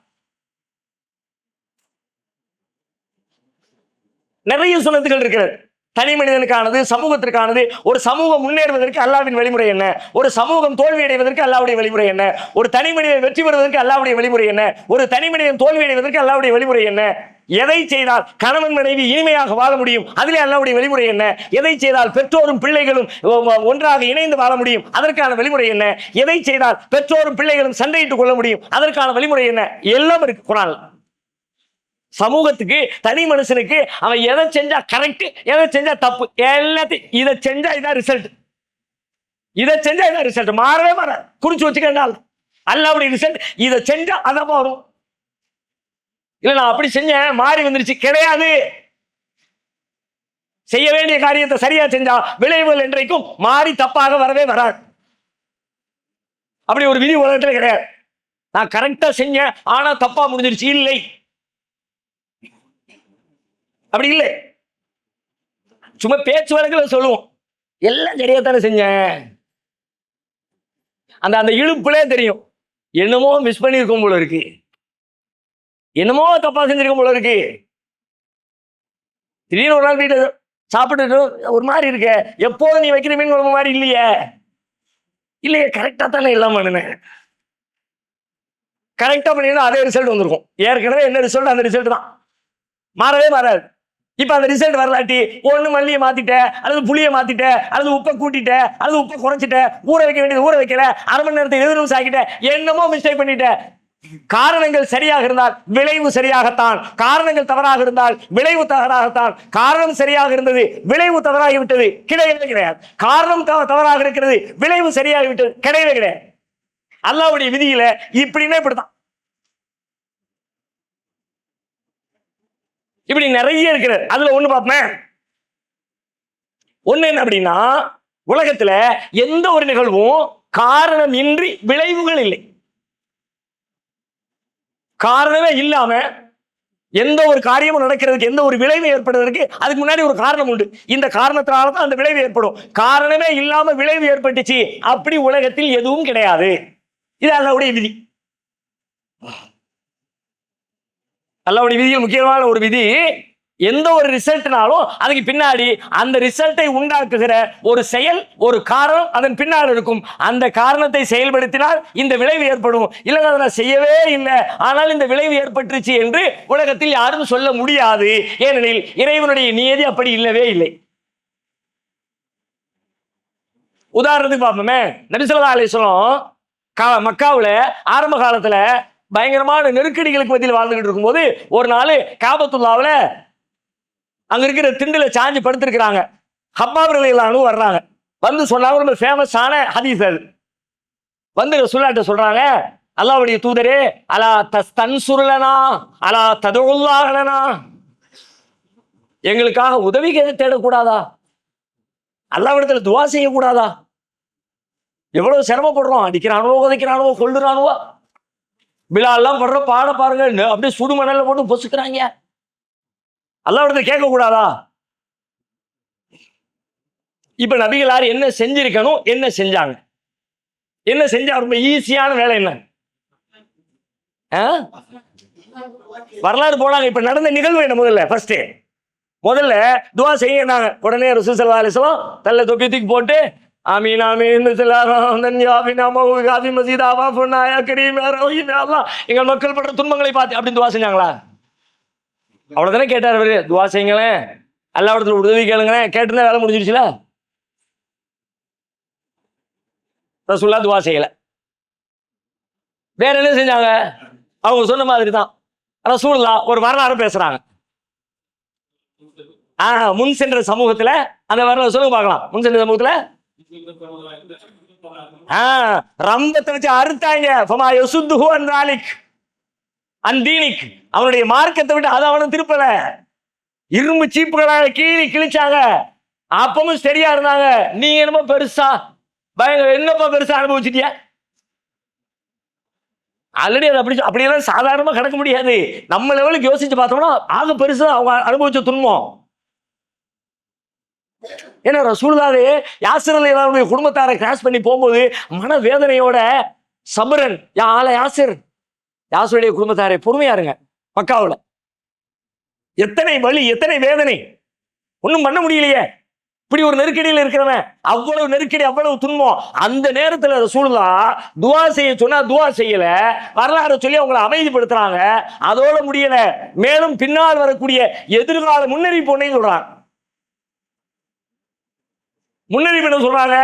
நிறைய சுன்னத்துகள் இருக்கிறது, தனி மனிதனுக்கானது, சமூகத்திற்கானது. ஒரு சமூகம் முன்னேறுவதற்கு அல்லாஹ்வின் வழிமுறை என்ன, ஒரு சமூகம் தோல்வி அடைவதற்கு அல்லாஹ்வுடைய வழிமுறை என்ன, ஒரு தனி மனிதன் வெற்றி பெறுவதற்கு அல்லாஹ்வுடைய வழிமுறை என்ன, ஒரு தனி மனிதன் தோல்வி அடைவதற்கு அல்லாஹ்வுடைய வழிமுறை என்ன, எதை செய்தால் கணவன் மனைவி இனிமையாக வாழ முடியும், அதிலே அல்லாஹ்வுடைய வழிமுறை என்ன, எதை செய்தால் பெற்றோரும் பிள்ளைகளும் ஒன்றாக இணைந்து வாழ முடியும், அதற்கான வழிமுறை என்ன, எதை செய்தால் பெற்றோரும் பிள்ளைகளும் சண்டையிட்டுக் கொள்ள முடியும், அதற்கான வழிமுறை என்ன, எல்லாம் இருக்கு குர்ஆன்ல. சமூகத்துக்கு, தனி மனுஷனுக்கு அவன் எதை செஞ்சா கரெக்ட், எதை செஞ்சா தப்பு, எல்லாத்தையும் இதை செஞ்சா இதான் ரிசல்ட், இதை செஞ்சா இதான் ரிசல்ட், மாறவே மாற குறிச்சு வச்சுக்கிட்டால் அல்லாஹ்வுடைய ரிசல்ட். இதை செஞ்சா அதான் வரும், இல்ல நான் அப்படி செஞ்சேன் மாறி வந்துருச்சு, கிடையாது. செய்ய வேண்டிய காரியத்தை சரியா செஞ்சா விளைவுகள் என்றைக்கும் மாறி தப்பாக வரவே வராது. அப்படி ஒரு விதி உலகத்துல கிடையாது. நான் கரெக்டா செஞ்சேன் ஆனா தப்பா முடிஞ்சிருச்சு, இல்லை, அப்படி இல்லை. சும்மா பேச்சு வழக்கில் சொல்லுவோம், எல்லாம் சரியா தானே செஞ்சேன், அந்த அந்த இழுப்புலே தெரியும் என்னமோ மிஸ் பண்ணியிருக்கோம் போல இருக்கு, என்னமோ தப்பா செஞ்சிருக்கும் போல இருக்கு. திடீர்னு ஒரு நாள் வீட்டு சாப்பிட்டு ஒரு மாதிரி இருக்க, எப்போதும் நீ வைக்கிற மீன் குழம்பு மாதிரி இல்லையே, இல்லையே கரெக்டா தானே எல்லாம் பண்ணுனேன், கரெக்டா பண்ணிருந்தா அதே ரிசல்ட் வந்திருக்கும். ஏற்கனவே என்ன ரிசல்ட் அந்த ரிசல்ட் தான், மாறவே மாறாது. இப்ப அந்த ரிசல்ட் வரலாட்டி ஒண்ணு மல்லியை மாத்திட்ட, அல்லது புளியை மாத்திட்ட, அல்லது உப்பை கூட்டிட்ட, அல்லது உப்பை குறைச்சிட்ட, ஊற வைக்க வேண்டியது ஊற வைக்கல, அரை மணி நேரத்தை 7 நிமிஷம் ஆக்கிட்ட, என்னமோ மிஸ்டேக் பண்ணிட்ட. காரணங்கள் சரியாக இருந்தால் விளைவு சரியாகத்தான், காரணங்கள் தவறாக இருந்தால் விளைவு தவறாகத்தான். காரணம் சரியாக இருந்தது, விளைவு தவறாகி விட்டது, கிடையவே கிடையாது. காரணம் தவறாக இருக்கிறது, விளைவு சரியாகி விட்டது, கிடையவே கிடையாது. அல்லாஹ்வுடைய விதியில இப்படின்னா இப்படிதான். இப்படி நிறைய இருக்கிறது. அதுல ஒண்ணு பார்ப்பேன். ஒண்ணு என்ன அப்படின்னா, உலகத்துல எந்த ஒரு நிகழ்வும் காரணம் இன்றி விளைவுகள் இல்லை. காரணமே இல்லாம எந்த ஒரு காரியமும் நடக்கிறதுக்கு, எந்த ஒரு விளைவு ஏற்படுவதற்கு அதுக்கு முன்னாடி ஒரு காரணம் உண்டு. இந்த காரணத்தினால தான் அந்த விளைவு ஏற்படும். காரணமே இல்லாம விளைவு ஏற்பட்டுச்சு அப்படி உலகத்தில் எதுவும் கிடையாது. இது அல்லாஹ்வுடைய விதி. அல்லாஹ்வுடைய விதியில் முக்கியமான ஒரு விதி, எந்த ஒரு ரிசல்ட்னாலும் அதுக்கு பின்னாடி அந்த ரிசல்ட்டை உண்டாக்குகிற ஒரு செயல், ஒரு காரணம் அதன் பின்னால் இருக்கும். அந்த காரணத்தை செயல்படுத்தினால் இந்த விளைவு ஏற்படும். இல்லைன்னா அதை நான் செய்யவே இல்லை ஆனால் இந்த விளைவு ஏற்பட்டுச்சு என்று உலகத்தில் யாரும் சொல்ல முடியாது. ஏனெனில் இறைவனுடைய நியதி அப்படி இல்லவே இல்லை. உதாரணத்துக்கு பார்ப்போமே, நபி ஸல்லல்லாஹு அலைஹி வஸல்லம் மக்காவுல ஆரம்ப காலத்துல பயங்கரமான நெருக்கடிகளுக்கு மத்தியில் வாழ்ந்துகிட்டு இருக்கும்போது ஒரு நாள் காபத்துல்லாவுல அங்க இருக்கிற திண்டுல சாஞ்சி படுத்திருக்கிறாங்க. ஹப்பாப் ரலியல்லாஹு அன்ஹு வர்றாங்க. வந்து சொன்னாங்க, ரொம்ப ஃபேமஸான ஹதீஸ் அது. வந்து ரசூலுல்லாஹ்ட்ட சொல்றாங்க, அல்லாஹ்வுடைய தூதரே, அலா தஸ்தன்சுரலனா அலா ததுல்லாஹ் லனா, எங்களுக்காக உதவி தேடக்கூடாதா? அல்லாஹ்விடத்துல துஆ செய்யக்கூடாதா? எவ்வளவு சிரமப்படுறோம், அடிக்கிறானுவோ, உதைக்கிறானுவோ, கொல்லுறானுவோ. பிலால்லாம் படுற பாட பாருங்க, அப்படியே சுடு மணல்ல போட்டு பொசுக்கிறாங்க. அல்லாஹ்விடத்துல கேட்க கூடாதா? இப்ப நபிகளார் என்ன செஞ்சிருக்கணும், என்ன செஞ்சாங்க? என்ன செஞ்சா ரொம்ப ஈஸியான வேலை என்ன? வரலாறு போனாங்க. இப்ப நடந்த நிகழ்வு என்ன? முதல்ல துஆ செய்யறாங்க. உடனே ரசூல் ஸல்லல்லாஹு அலைஹி வஸல்லம் தல்ல தொப்பி தூக்கி போட்டு ஆமீன் ஆமீன் எங்கள் மக்கள் படுற துன்பங்களை பார்த்து அப்படின்னு துஆ செஞ்சாங்களா? அவ்வளவுதானே கேட்டார் அவரு. துஆ செய்யுங்களேன், அல்லாஹ்விடத்துல உதவி கேளுங்களேன், கேட்டுதான் வேலை முடிஞ்சிருச்சுல. ரசூலுல்லாஹ் துஆ செய்யல. வேற என்ன செஞ்சாங்க? அவங்க சொன்ன மாதிரி தான் ரசூலுல்லாஹ் ஒரு வரலாறு பேசுறாங்க. முன் சென்ற சமூகத்துல அந்த வரலாறு சொல்லுங்க பார்க்கலாம். முன் சென்ற சமூகத்துல ரம்பத்தை வச்சு அறுத்தாங்க. அவனுடைய மார்க்கத்தை விட்டு அதை அவனும் திருப்பல. இரும்பு சீப்புகளாக கிழிச்சாங்க. அப்பவும் சரியா இருந்தாங்க. நீங்க என்னமோ பெருசா என்னப்பா பெருசா அனுபவிச்சிட்டியா? ஆல்ரெடி அது அப்படியெல்லாம் சாதாரணமா கிடக்க முடியாது. நம்ம லெவலுக்கு யோசிச்சு பார்த்தோம்னா ஆக பெருசா அவங்க அனுபவிச்ச துன்பம். ஏன்னா ரசூலுல்லாஹ் யாசிர் ரலியல்லாஹு அன்ஹு குடும்பத்தாரை கிராஸ் பண்ணி போகும்போது மன வேதனையோட சபரன் யா ஆல யாசுடைய குடும்பத்தாரை பொறுமையா இருங்க. மக்காவுல எத்தனை வலி, எத்தனை வேதனை, ஒன்றும் பண்ண முடியலையே. இப்படி ஒரு நெருக்கடியில் இருக்கிறவன், அவ்வளவு நெருக்கடி, அவ்வளவு துன்பம். அந்த நேரத்தில் ரசூலுல்லாஹ் துஆ செய்ய சொன்னா துஆ செய்யல. வரலாறு சொல்லி அவங்களை அமைதிப்படுத்துறாங்க. அதோட முடியல, மேலும் பின்னால் வரக்கூடிய எதிர்கால முன்னறிவிப்பு ஒன்றையும் சொல்றாங்க. முன்னறிவிப்பு என்ன சொல்றாங்க?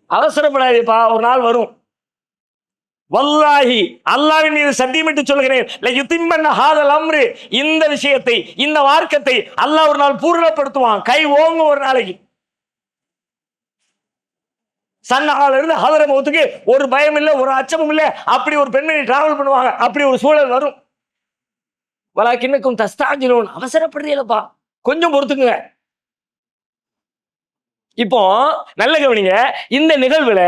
அவசரப்படாதேப்பா, ஒரு நாள் வரும். வல்லாஹி, அல்லாஹ்வின் மீது சத்தியமிட்டு சொல்கிறேன், இந்த விஷயத்தை, இந்த மார்க்கத்தை அல்லாஹ் ஒரு நாள் பூர்ணப்படுத்துவான். கை ஓங்க ஒரு நாளைக்கு. சன்னஹால இருந்து ஹதரமௌத்துக்கு ஒரு பயம் இல்லை, ஒரு அச்சமும் இல்லை. அப்படி ஒரு பெண்மணி டிராவல் பண்ணுவாங்க. அப்படி ஒரு சூழல் வரும். வலாக்கின்னக்கும் தஸ்தாஜிலூன், அவசரப்படுறீங்களப்பா, கொஞ்சம் பொறுத்துக்குங்க. இப்போ நல்ல கவனிங்க. இந்த நிகழ்வுல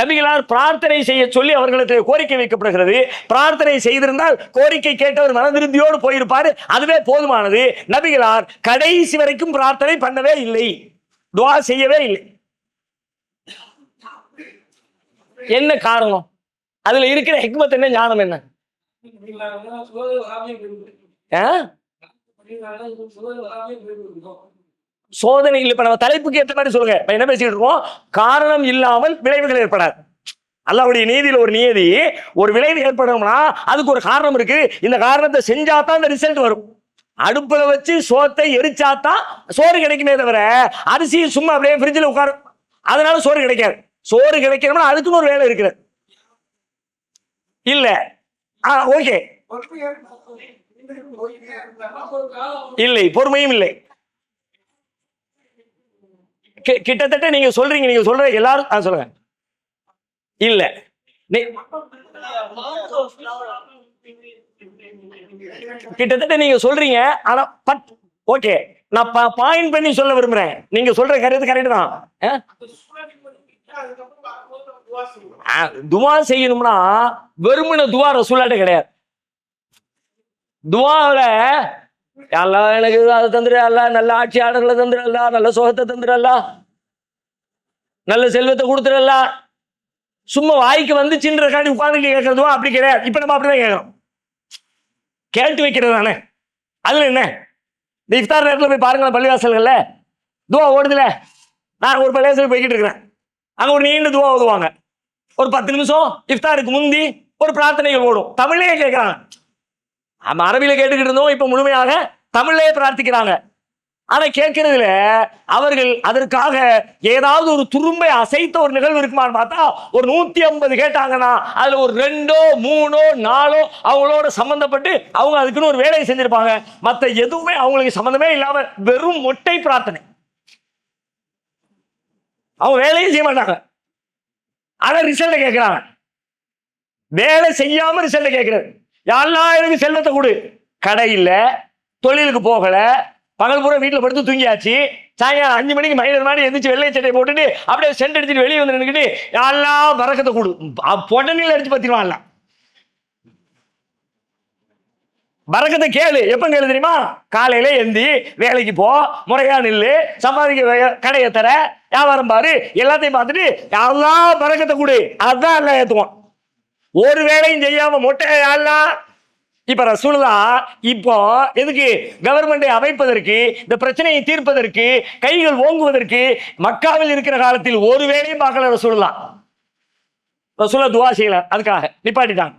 நபிகளார் பிரார்த்தனை செய்ய சொல்லி அவர்களுக்கு கோரிக்கை வைக்கப்படுகிறது. பிரார்த்தனை செய்திருந்தால் கோரிக்கை கேட்டவர் மனதிருப்தியோடு போயிருப்பாரு, அதுவே போதுமானது. நபிகளார் கடைசி வரைக்கும் பிரார்த்தனை பண்ணவே இல்லை, துஆ செய்யவே இல்லை. என்ன காரணம்? அதுல இருக்கிற ஹிக்மத் என்ன, ஞானம் என்ன? சோதனைகள். இப்ப நம்ம தலைப்புக்கு ஏற்ற மாதிரி சொல்லுங்க. என்ன பேசிட்டு இருக்கோம்? காரணம் இல்லாமல் விளைவுகள் ஏற்படாது. அல்லாஹ்வுடைய நீதியில ஒரு நியதி, ஒரு விளைவு ஏற்படணும்னா அதுக்கு ஒரு காரணம் இருக்கு. இந்த காரணத்தை செஞ்சாதான் அந்த ரிசல்ட் வரும். அடுப்புல வச்சு சோத்தை எரிச்சாதான் சோறு கிடைக்குமே தவிர அரிசி சும்மா அப்படியே ஃப்ரிட்ஜில் உட்காரும் அதனால சோறு கிடைக்காது. சோறு கிடைக்கணும்னா அதுக்குன்னு ஒரு வேலை இருக்கிறது இல்ல. ஓகே, இல்லை, பொறுமையும் இல்லை. கிட்டத்தட்ட நீங்க சொல்றீங்க, நீங்க சொல்ற எல்லாரும் சொல்லுங்க. இல்ல, கிட்டத்தட்ட நீங்க சொல்றீங்க. ஆனா ஓகே, நான் பாயிண்ட் பண்ணி சொல்ல விரும்புறேன். நீங்க சொல்ற கருத்து கரெக்ட் தான். துவா செய்யணும்னா வெறுமன துவா ரசூலுல்லாஹ்ட்ட கிடையாது. துவாவில எல்லாம் எனக்கு அதை தந்துடுறல்ல, நல்ல ஆட்சியாளர்களை தந்துடுறல்ல, நல்ல சுகத்தை தந்துடுறல்ல, நல்ல செல்வத்தை கொடுத்துடல, சும்மா வாய்க்கு வந்துச்சுன்ற காட்டி உட்காந்து கேட்கறதுவா அப்படி கிடையாது. இப்ப நம்ம அப்படிதான் கேட்கறோம், கேட்டு வைக்கிறது தானே. அதுல என்ன, இந்த இஃப்தார் நேரத்தில் போய் பாருங்களேன், பள்ளிவாசல்கள்ல துவா ஓடுதுல. நான் ஒரு பள்ளிவாசல் போய்கிட்டு இருக்கிறேன், அங்க ஒரு நீண்ட துவா ஓதுவாங்க, ஒரு 10 நிமிஷம் இஃப்தாருக்கு முந்தி ஒரு பிரார்த்தனைகள் ஓடும், தமிழ்லயே கேட்கிறாங்க. நம்ம அரபியில கேட்டுக்கிட்டு இருந்தோம், இப்ப முழுமையாக தமிழ்லயே பிரார்த்திக்கிறாங்க. ஆனா கேட்கறதுல அவர்கள் அதற்காக ஏதாவது ஒரு துரும்பை அசைத்த ஒரு நிகழ்வு இருக்குமான்னு பார்த்தா ஒரு 150 கேட்டாங்கன்னா அதுல ஒரு 2, 3, 4 அவங்களோட சம்பந்தப்பட்டு அவங்க அதுக்குன்னு ஒரு வேலையை செஞ்சிருப்பாங்க. மற்ற எதுவுமே அவங்களுக்கு சம்பந்தமே இல்லாம வெறும் மொட்டை பிரார்த்தனை, அவங்க வேலையும் செய்ய மாட்டாங்க. ஆனா ரிசல்ட் கேட்கிறாங்க, வேலை செய்யாம ரிசல்ட் கேட்கிறது. யாரெல்லாம் எனக்கு செல்வத்தை கொடு, கடை இல்ல, தொழிலுக்கு போகல, பகல் பூரா வீட்டில் படுத்து தூங்கியாச்சு, சாயங்காலம் 5 மணிக்கு மைனர் மாதிரி எந்திரிச்சு வெள்ளை சட்டை போட்டுட்டு அப்படியே சென்ட் அடிச்சுட்டு வெளியே வந்து நின்றுக்கிட்டு யாரெல்லாம் பறக்கத்தை கொடு, பொட்டனில் அடிச்சு பத்திடுவான்ல. பறக்கத்தை கேளு, எப்ப கேளு தெரியுமா? காலையில எந்தி வேலைக்கு போ, முறையா நில்லு, சம்பாதிக்க கடையை தர, வியாபாரம் பாரு, எல்லாத்தையும் பார்த்துட்டு யாரெல்லாம் பறக்கத்தை கொடு, அதுதான் எல்லாம் ஏற்றுவோம். ஒரு வேலையும் செய்யாம மொட்டை யாரெல்லாம். இப்ப ரசூலுல்லாஹ் இப்போ எதுக்கு கவர்மெண்டை அமைப்பதற்கு, இந்த பிரச்சனையை தீர்ப்பதற்கு, கைகள் ஓங்குவதற்கு மக்காவில் இருக்கிற காலத்தில் ஒரு வேலையும் பார்க்கல ரசூலுல்லாஹ். துவா செய்யல, அதுக்காக நிப்பாட்டிட்டாங்க.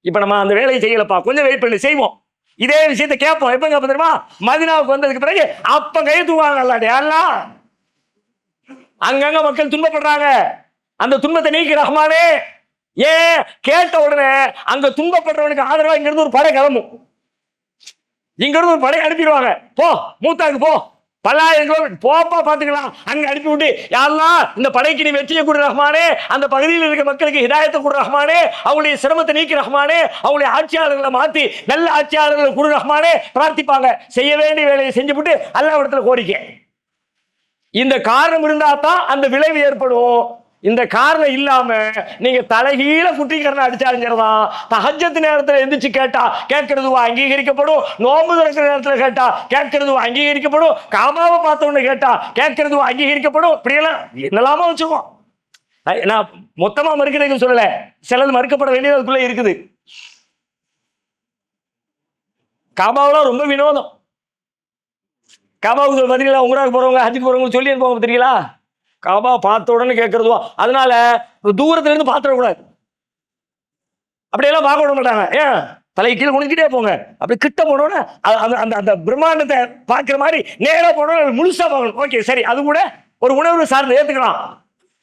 இப்ப நம்ம அந்த வேலையை செய்யலப்பா, கொஞ்சம் வெயிட் பண்ணி செய்வோம். இதே விஷயத்தை கேட்போம், எப்ப கேட்போம் தெரியுமா? மதீனாவுக்கு வந்ததுக்கு பிறகு அப்ப கை தூவாங்க. எல்லாம் அங்கங்க மக்கள் துன்பப்படுறாங்க, அந்த துன்பத்தை நீக்கி ரஹ்மானே. ஏன் கேட்ட உடனே அங்க துன்பப்படுறவனுக்கு ஆதரவா இங்க இருந்து ஒரு படை கிளம்பும், இங்க இருந்து ஒரு படை அனுப்பிடுவாங்க. போ மூத்தாக்கு போ, 10,000 கிலோமீட்டர் போப்பா பாத்துக்கலாம், அங்க அனுப்பி விட்டு யாரெல்லாம் இந்த படைக்கு நீ வெற்றியை கொடு ரஹ்மானே, அந்த பகுதியில் இருக்க மக்களுக்கு ஹிதாயத்தை கொடு ரஹ்மானே, அவங்களுடைய சிரமத்தை நீக்கி ரஹ்மானே, அவங்களுடைய ஆட்சியாளர்களை மாத்தி நல்ல ஆட்சியாளர்களை கொடு ரஹ்மானே பிரார்த்திப்பாங்க. செய்ய வேண்டிய வேலையை செஞ்சுவிட்டு அல்லாஹ் இடத்துல கோரிக்கை. இந்த காரணம் இருந்தா தான் அந்த விளைவு ஏற்படும். இந்த காரணம் இல்லாம நீங்க தலைகீழ குட்டிக்கரணை அடிச்சாலும் சரிதான், தஹஜ்ஜத் நேரத்துல எந்திரிச்சு கேட்டா கேட்கறது அங்கீகரிக்கப்படும், நோன்பு திறக்கிற நேரத்துல கேட்டா கேட்கறது அங்கீகரிக்கப்படும், காபாவை பார்த்தவொன்னு கேட்டா கேட்கறது அங்கீகரிக்கப்படும். இப்படியெல்லாம் என்னெல்லாமோ வச்சுக்கோம். நான் மொத்தமா மறுக்கிறதுக்கு சொல்லல, சிலது மறுக்கப்பட வேண்டியது அதுக்குள்ள இருக்குது. காபாவெல்லாம் ரொம்ப வினோதம். காபாவுக்கு பார்த்தீங்களா, உங்களாக போறவங்க ஹஜ்ஜுக்கு போறவங்க சொல்லி அனுப்புவாங்க தெரியுங்களா, காபா பார்த்த உடனே கேட்கறதுவா. அதனால தூரத்துல இருந்து பார்த்துடக்கூடாது, அப்படியெல்லாம் பார்க்க விட மாட்டாங்க. ஏன் தலை கீழே குனிக்கிட்டே போங்க, அப்படி கிட்ட போனோட அந்த பிரம்மாண்டத்தை பார்க்கிற மாதிரி நேராக போனோட முழுசா பார்க்கணும். ஓகே சரி, அது கூட ஒரு உணர்வு சார்ந்து ஏத்துக்கலாம்.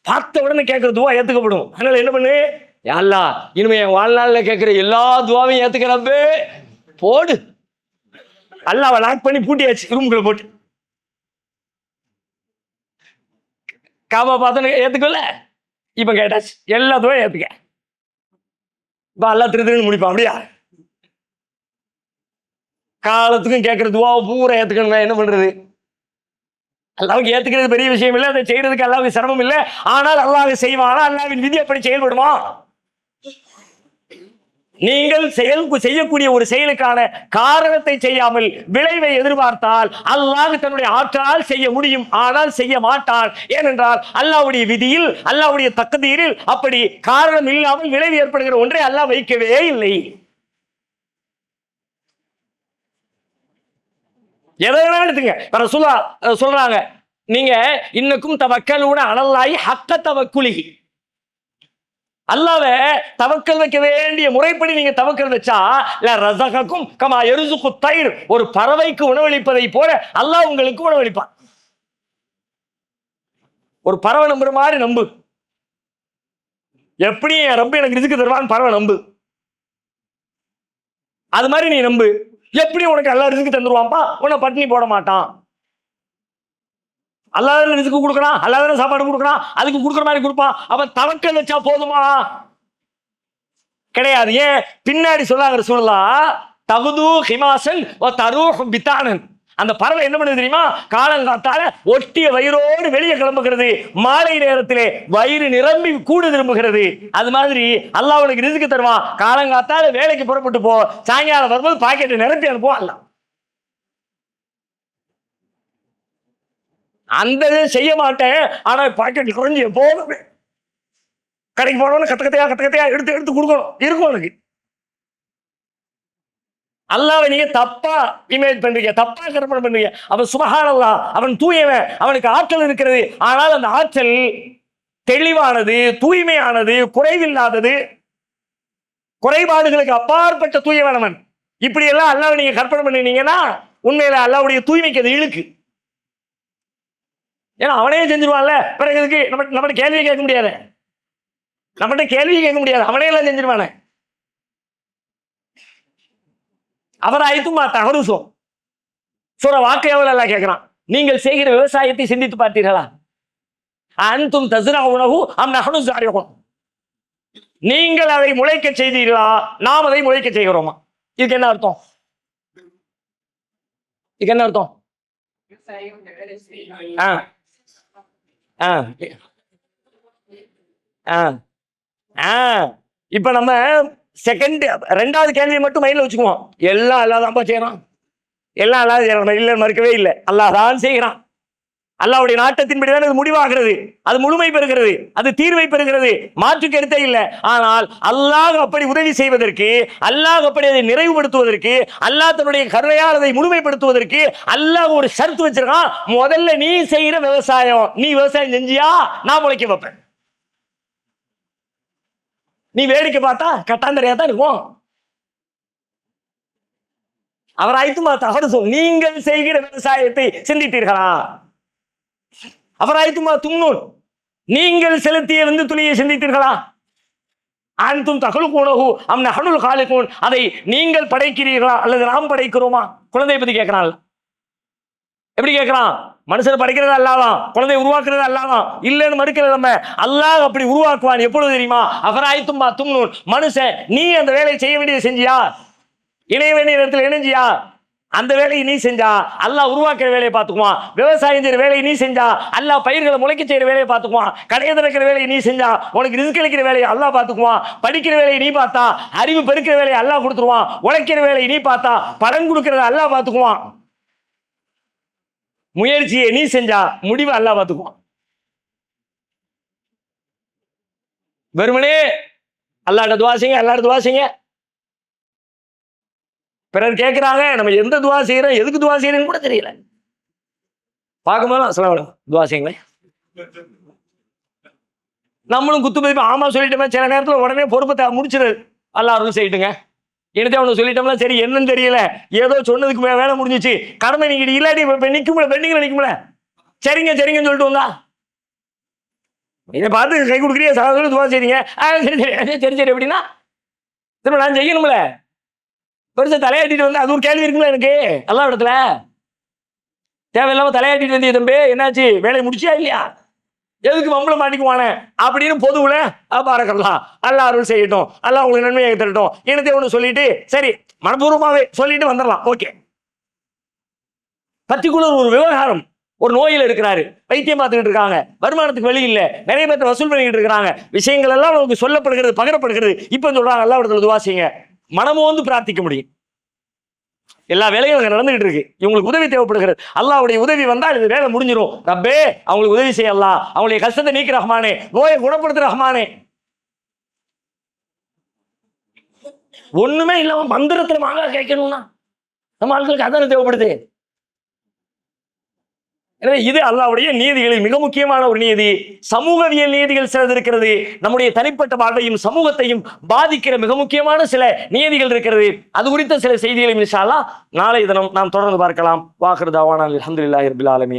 பார்த்த உடனே கேட்கற துவா ஏத்துக்கப்படும். அதனால என்ன பண்ணு, யா அல்லாஹ் இனிமே என் வாழ்நாளில் கேட்கிற எல்லா துவாவையும் ஏத்துக்கிறப்பே போடு. அல்லாஹ்வை லாக் பண்ணி பூட்டியாச்சு ரூம்குள்ள போட்டு. காபா பார்த்தோன்னு ஏத்துக்கல, இப்ப கேட்டாச்சு எல்லாத்துக்கும் ஏத்துக்க. இப்ப அல்லா திருன்னு முடிப்பான். அப்படியா காலத்துக்கும் கேட்கற துவாவை பூரா ஏத்துக்கணும். என்ன பண்றது, அல்லாவுக்கு ஏத்துக்கிறது பெரிய விஷயம் இல்லை, அதை செய்யறதுக்கு அல்லாவுக்கு சிரமம் இல்லை. ஆனால் அல்லாஹ் செய்வானா, அல்லாவின் விதி எப்படி செயல்படுமா? நீங்கள் செய்யக்கூடிய ஒரு செயலுக்கான காரணத்தை செய்யாமல் விளைவை எதிர்பார்த்தால் அல்லாஹ் தன்னுடைய ஆற்றலால் செய்ய முடியும், ஆனால் செய்ய மாட்டான். ஏனென்றால் அல்லாஹ்வுடைய விதியில், அல்லாஹ்வுடைய தக்தீரில் அப்படி காரணம் இல்லாமல் விளைவு ஏற்படுகிற ஒன்றை அல்லாஹ் வைக்கவே இல்லை. எதை எடுத்துங்க, ரசூலுல்லாஹ் சொல்றாங்க, நீங்க இன்னக்கும் தவக்கலூன அலல்லாஹி ஹக்க தவக்குலிஹி, அல்லாஹ்வை தவக்கல் வைக்க வேண்டிய முறைப்படி நீங்க தவக்கல் வச்சா ரஸகக்கும் கமா யர்ஸுகு தைர், ஒரு பறவைக்கு உணவளிப்பதை போல அல்லாஹ் உங்களுக்கு உணவளிப்பான். ஒரு பறவை நம்புற மாதிரி நம்பு, எப்படி என் ரப்பு எனக்கு ரிஸ்க் தருவான்னு பறவை நம்பு, அது மாதிரி நீ நம்பு. எப்படி உனக்கு அல்லாஹ் ரிஸ்க் தந்துருவான்ப்பா, உன்னை பட்டினி போட மாட்டான். அல்லாஹ் ரிஸ்க் கொடுக்கறான், அல்லாஹ் சாப்பாடு கொடுக்கறான், அதுக்கு கொடுக்குற மாதிரி கொடுப்பான். அவன் தவக்கல் வச்சா போதுமா? கிடையாது. ஏன் பின்னாடி சொல்லாங்க ரசூலுல்லாஹ், தகுது ஹிமாசன் வ தரூஹ் பிதானன், அந்த பறவை என்ன பண்ணுது தெரியுமா? காலங்காத்தால ஒட்டிய வயிறோடு வெளியே கிளம்புகிறது, மாலை நேரத்திலே வயிறு நிரம்பி கூடு திரும்புகிறது. அது மாதிரி அல்லாஹ் உனக்கு ரிஸ்க் தருவான். காலங்காத்தால வேலைக்கு புறப்பட்டு போ, சாயங்காலம் வரும்போது பாக்கெட்டை நிரப்பி அனுப்புவான் அல்லாஹ். அந்த செய்ய மாட்டேன், ஆனா பாக்கெட் குறைஞ்சி போகவே கடைக்கு போனோன்னு கத்த எடுத்து எடுத்து கொடுக்கணும் இருக்கும் எனக்கு. அல்லாஹ்வை நீங்க தப்பா இமேஜ் பண்றீங்க, தப்பா கற்பனை பண்றீங்க. அவன் சுப்ஹானல்லாஹ், அவன் தூயவன், அவனுக்கு ஆற்றல் இருக்கிறது. ஆனால் அந்த ஆற்றல் தெளிவானது, தூய்மையானது, குறைவில்லாதது, குறைபாடுகளுக்கு அப்பாற்பட்ட தூயவனவன். இப்படி எல்லாம் அல்லாஹ்வை நீங்க கற்பனை பண்ணினீங்கன்னா உண்மையில அல்லாஹ்வுடைய தூய்மைக்கு அது இழுக்கு. ஏன்னா அவனே செஞ்சிருவான்ல, பிறகு இதுக்கு நம்மகிட்ட கேள்வியை கேட்க முடியாது, நம்மகிட்ட கேள்வியை கேட்க முடியாது, அவனே எல்லாம் செஞ்சிருவானே. அவர் ஆயித்துமா தகருசோ சூர வாக்கையாவில் எல்லாம் கேட்கிறான், நீங்கள் செய்கிற விவசாயத்தை சிந்தித்து பார்த்தீர்களா? அன்தும் தஸ்ரஊனஹு அம் நஹ்னு ஸாரிஊன், நீங்கள் அதை முளைக்க செய்தீர்களா, நாம் அதை முளைக்க செய்கிறோமா? இதுக்கு என்ன அர்த்தம்? இதுக்கு என்ன அர்த்தம்? இப்ப நம்ம ரெண்டாவது கேள்வியை மட்டும் மைண்ட்ல வச்சுக்குவோம். எல்லாம் அல்லாஹ் தான் செய்யறான், எல்லாம் அல்லாஹ் செய்யறான், இல்லை மறுக்கவே இல்லை, அல்லாஹ் தான் செய்கிறான். அல்லாஹ்வுடைய நாட்டத்தின்படிதான் அது முடிவாகிறது, அது முழுமை பெறுகிறது, அது தீர்வை பெறுகிறது, மாற்று கருத்தே இல்லை. ஆனால் அல்லாஹ் அப்படி உதவி செய்வதற்கு, அல்லாஹ் அப்படி அதை நிறைவுபடுத்துவதற்கு, அல்லாஹ் தன்னுடைய கருணையால் அதை முழுமைப்படுத்துவதற்கு அல்லாஹ் ஒரு ஷர்த்து வச்சிருக்கான். முதல்ல நீ செய்கிற விவசாயம், நீ விவசாயம் செஞ்சியா நான் முளைக்க வைப்பேன். நீ வேடிக்கை பார்த்தா கட்டாந்தரையா தான் இருக்கும். அவர் ஆயித்துமா தகருசோ, நீங்கள் செய்கிற விவசாயத்தை சிந்தித்தீர்களா? அவர் ஆயித்துமா தும்னூன், நீங்கள் செலுத்திய துளியை சிந்தித்தீர்களா? அன்தும் தகலுக்கூனஹு அம் நஹ்னுல் காலிகூன், அதை நீங்கள் படைக்கிறீர்களா அல்லது நாம் படைக்கிறோமா? குழந்தையை பத்தி கேட்கிறான். எப்படி கேட்கிறான்? மனுஷனை படைக்கிறது அல்லாதான், குழந்தையை உருவாக்குறது அல்லாதான், இல்லைன்னு மறுக்கிறது நம்ம. அல்லாஹ் அப்படி உருவாக்குவான் எப்பொழுது தெரியுமா? அவர் ஆயித்துமா தும்னூன், மனுஷன் நீ அந்த வேலையை செய்ய வேண்டியதை செஞ்சியா, இணைய வேண்டிய இடத்துல இணைஞ்சியா, அந்த வேலையை நீ செஞ்சா அல்லாஹ் உருவாக்குற வேலையை பார்த்துக்குவான். விவசாயம் செய்யற வேலையை நீ செஞ்சா அல்லாஹ் பயிர்களை முளைக்க செய்யற வேலையை பார்த்துக்குவான். கடையை திறக்கிற வேலையை நீ செஞ்சா உனக்கு ரிஸ்க் அளிக்கிற வேலையை அல்லாஹ் பார்த்துக்குவான். படிக்கிற வேலையை நீ பார்த்தா அறிவு பெருக்கிற வேலையை அல்லாஹ் கொடுத்துருவான். உழைக்கிற வேலையை நீ பார்த்தா பலன் கொடுக்கறத அல்லாஹ் பார்த்துக்குவான். முயற்சியை நீ செஞ்சா முடிவை அல்லாஹ் பார்த்துக்குவான். வெறுமனே அல்லாஹ்ட்ட துஆ செய்யுங்க, அல்லாஹ்ட்ட துஆ செய்யுங்க. பிறர் கேட்கிறாங்க, நம்ம எந்த துவா செய்யறோம், எதுக்கு துவா செய்யறோம்னு கூட தெரியல. பார்க்கும்போது அஸ்ஸலாமு துவா செய்யுங்களேன். நம்மளும் குத்து மதிப்பு ஆமா சொல்லிட்டோமே, சில நேரத்தில் உடனே பொறுப்பை முடிச்சிரு, அல்லாஹ் அருள் செய்யிட்டுங்க. என்னத்தையும் அவனுக்கு சொல்லிட்டோம்ல, சரி என்னன்னு தெரியல, ஏதோ சொன்னதுக்கு வேலை முடிஞ்சிச்சு, கடமை நீங்க இல்லாட்டி நிற்கும்ல, பெண்டிங்ல நிற்கும்ல, சரிங்க சரிங்கன்னு சொல்லிட்டு வந்தா இதை பார்த்து கை கொடுக்குறிய சகோதரர் துவா செய்றீங்க, சரி சரி எப்படின்னா திரும்ப நான் செய்யணும்ல, பெருசா தலையாட்டிட்டு வந்து அது ஒரு கேள்வி இருக்குல்ல எனக்கு எல்லா இடத்துல. தேவையில்லாம தலையாட்டிட்டு வந்திய தம்பி, என்னாச்சு வேலையை முடிச்சியா இல்லையா, எதுக்கு மம்பளம் மாட்டிக்குவானே அப்படின்னு பொதுவுல பாரக்கலாம், அல்லாஹ் அருள் செய்யட்டும், அல்லாஹ் உங்களுக்கு நன்மையாக தரட்டும், என்னத்தை ஒன்று சொல்லிட்டு சரி மனப்பூர்வமாவே சொல்லிட்டு வந்துடலாம். ஓகே, பர்டிகுலர் ஒரு விவகாரம், ஒரு நோயில் இருக்கிறாரு, வைத்தியம் பார்த்துக்கிட்டு இருக்காங்க, வருமானத்துக்கு வழி இல்லை, நிறைய பேர் வசூல் பண்ணிக்கிட்டு இருக்காங்க, விஷயங்கள் எல்லாம் நமக்கு சொல்லப்படுகிறது, பகிரப்படுகிறது. இப்போ சொல்றாங்க அல்லாஹ் இடத்துல துவா செய்யுங்க, மனமும் வந்து பிரார்த்திக்க முடியும். எல்லா வேலையும் நடந்துகிட்டு இருக்கு, இவங்களுக்கு உதவி தேவைப்படுகிறது, அல்லாஹ்வுடைய உதவி வந்தால் இது வேலை முடிஞ்சிடும். ரப்பே அவங்களுக்கு உதவி செய்ய அல்லாஹ், அவங்களுடைய கஷ்டத்தை நீக்க ரஹ்மானே, நோயை குணப்படுத்த ரஹ்மானே. ஒண்ணுமே இல்லாம மந்திரத்துல மாங்கா கேட்கணும்னா நம்ம ஆட்களுக்கு அதான தேவைப்படுது. இது அல்லாஹ்வுடைய நீதிகளில் மிக முக்கியமான ஒரு நீதி. சமூகவியல் நீதிகள் சிலது இருக்கிறது, நம்முடைய தனிப்பட்ட வாழ்வையும் சமூகத்தையும் பாதிக்கிற மிக முக்கியமான சில நீதிகள் இருக்கிறது. அது குறித்த சில செய்திகளை இன்ஷா அல்லாஹ் நாளை தினம் நாம் தொடர்ந்து பார்க்கலாம். வாஹிரு தாவானா அல்ஹம்துலில்லாஹி ரப்பில் ஆலமீன்.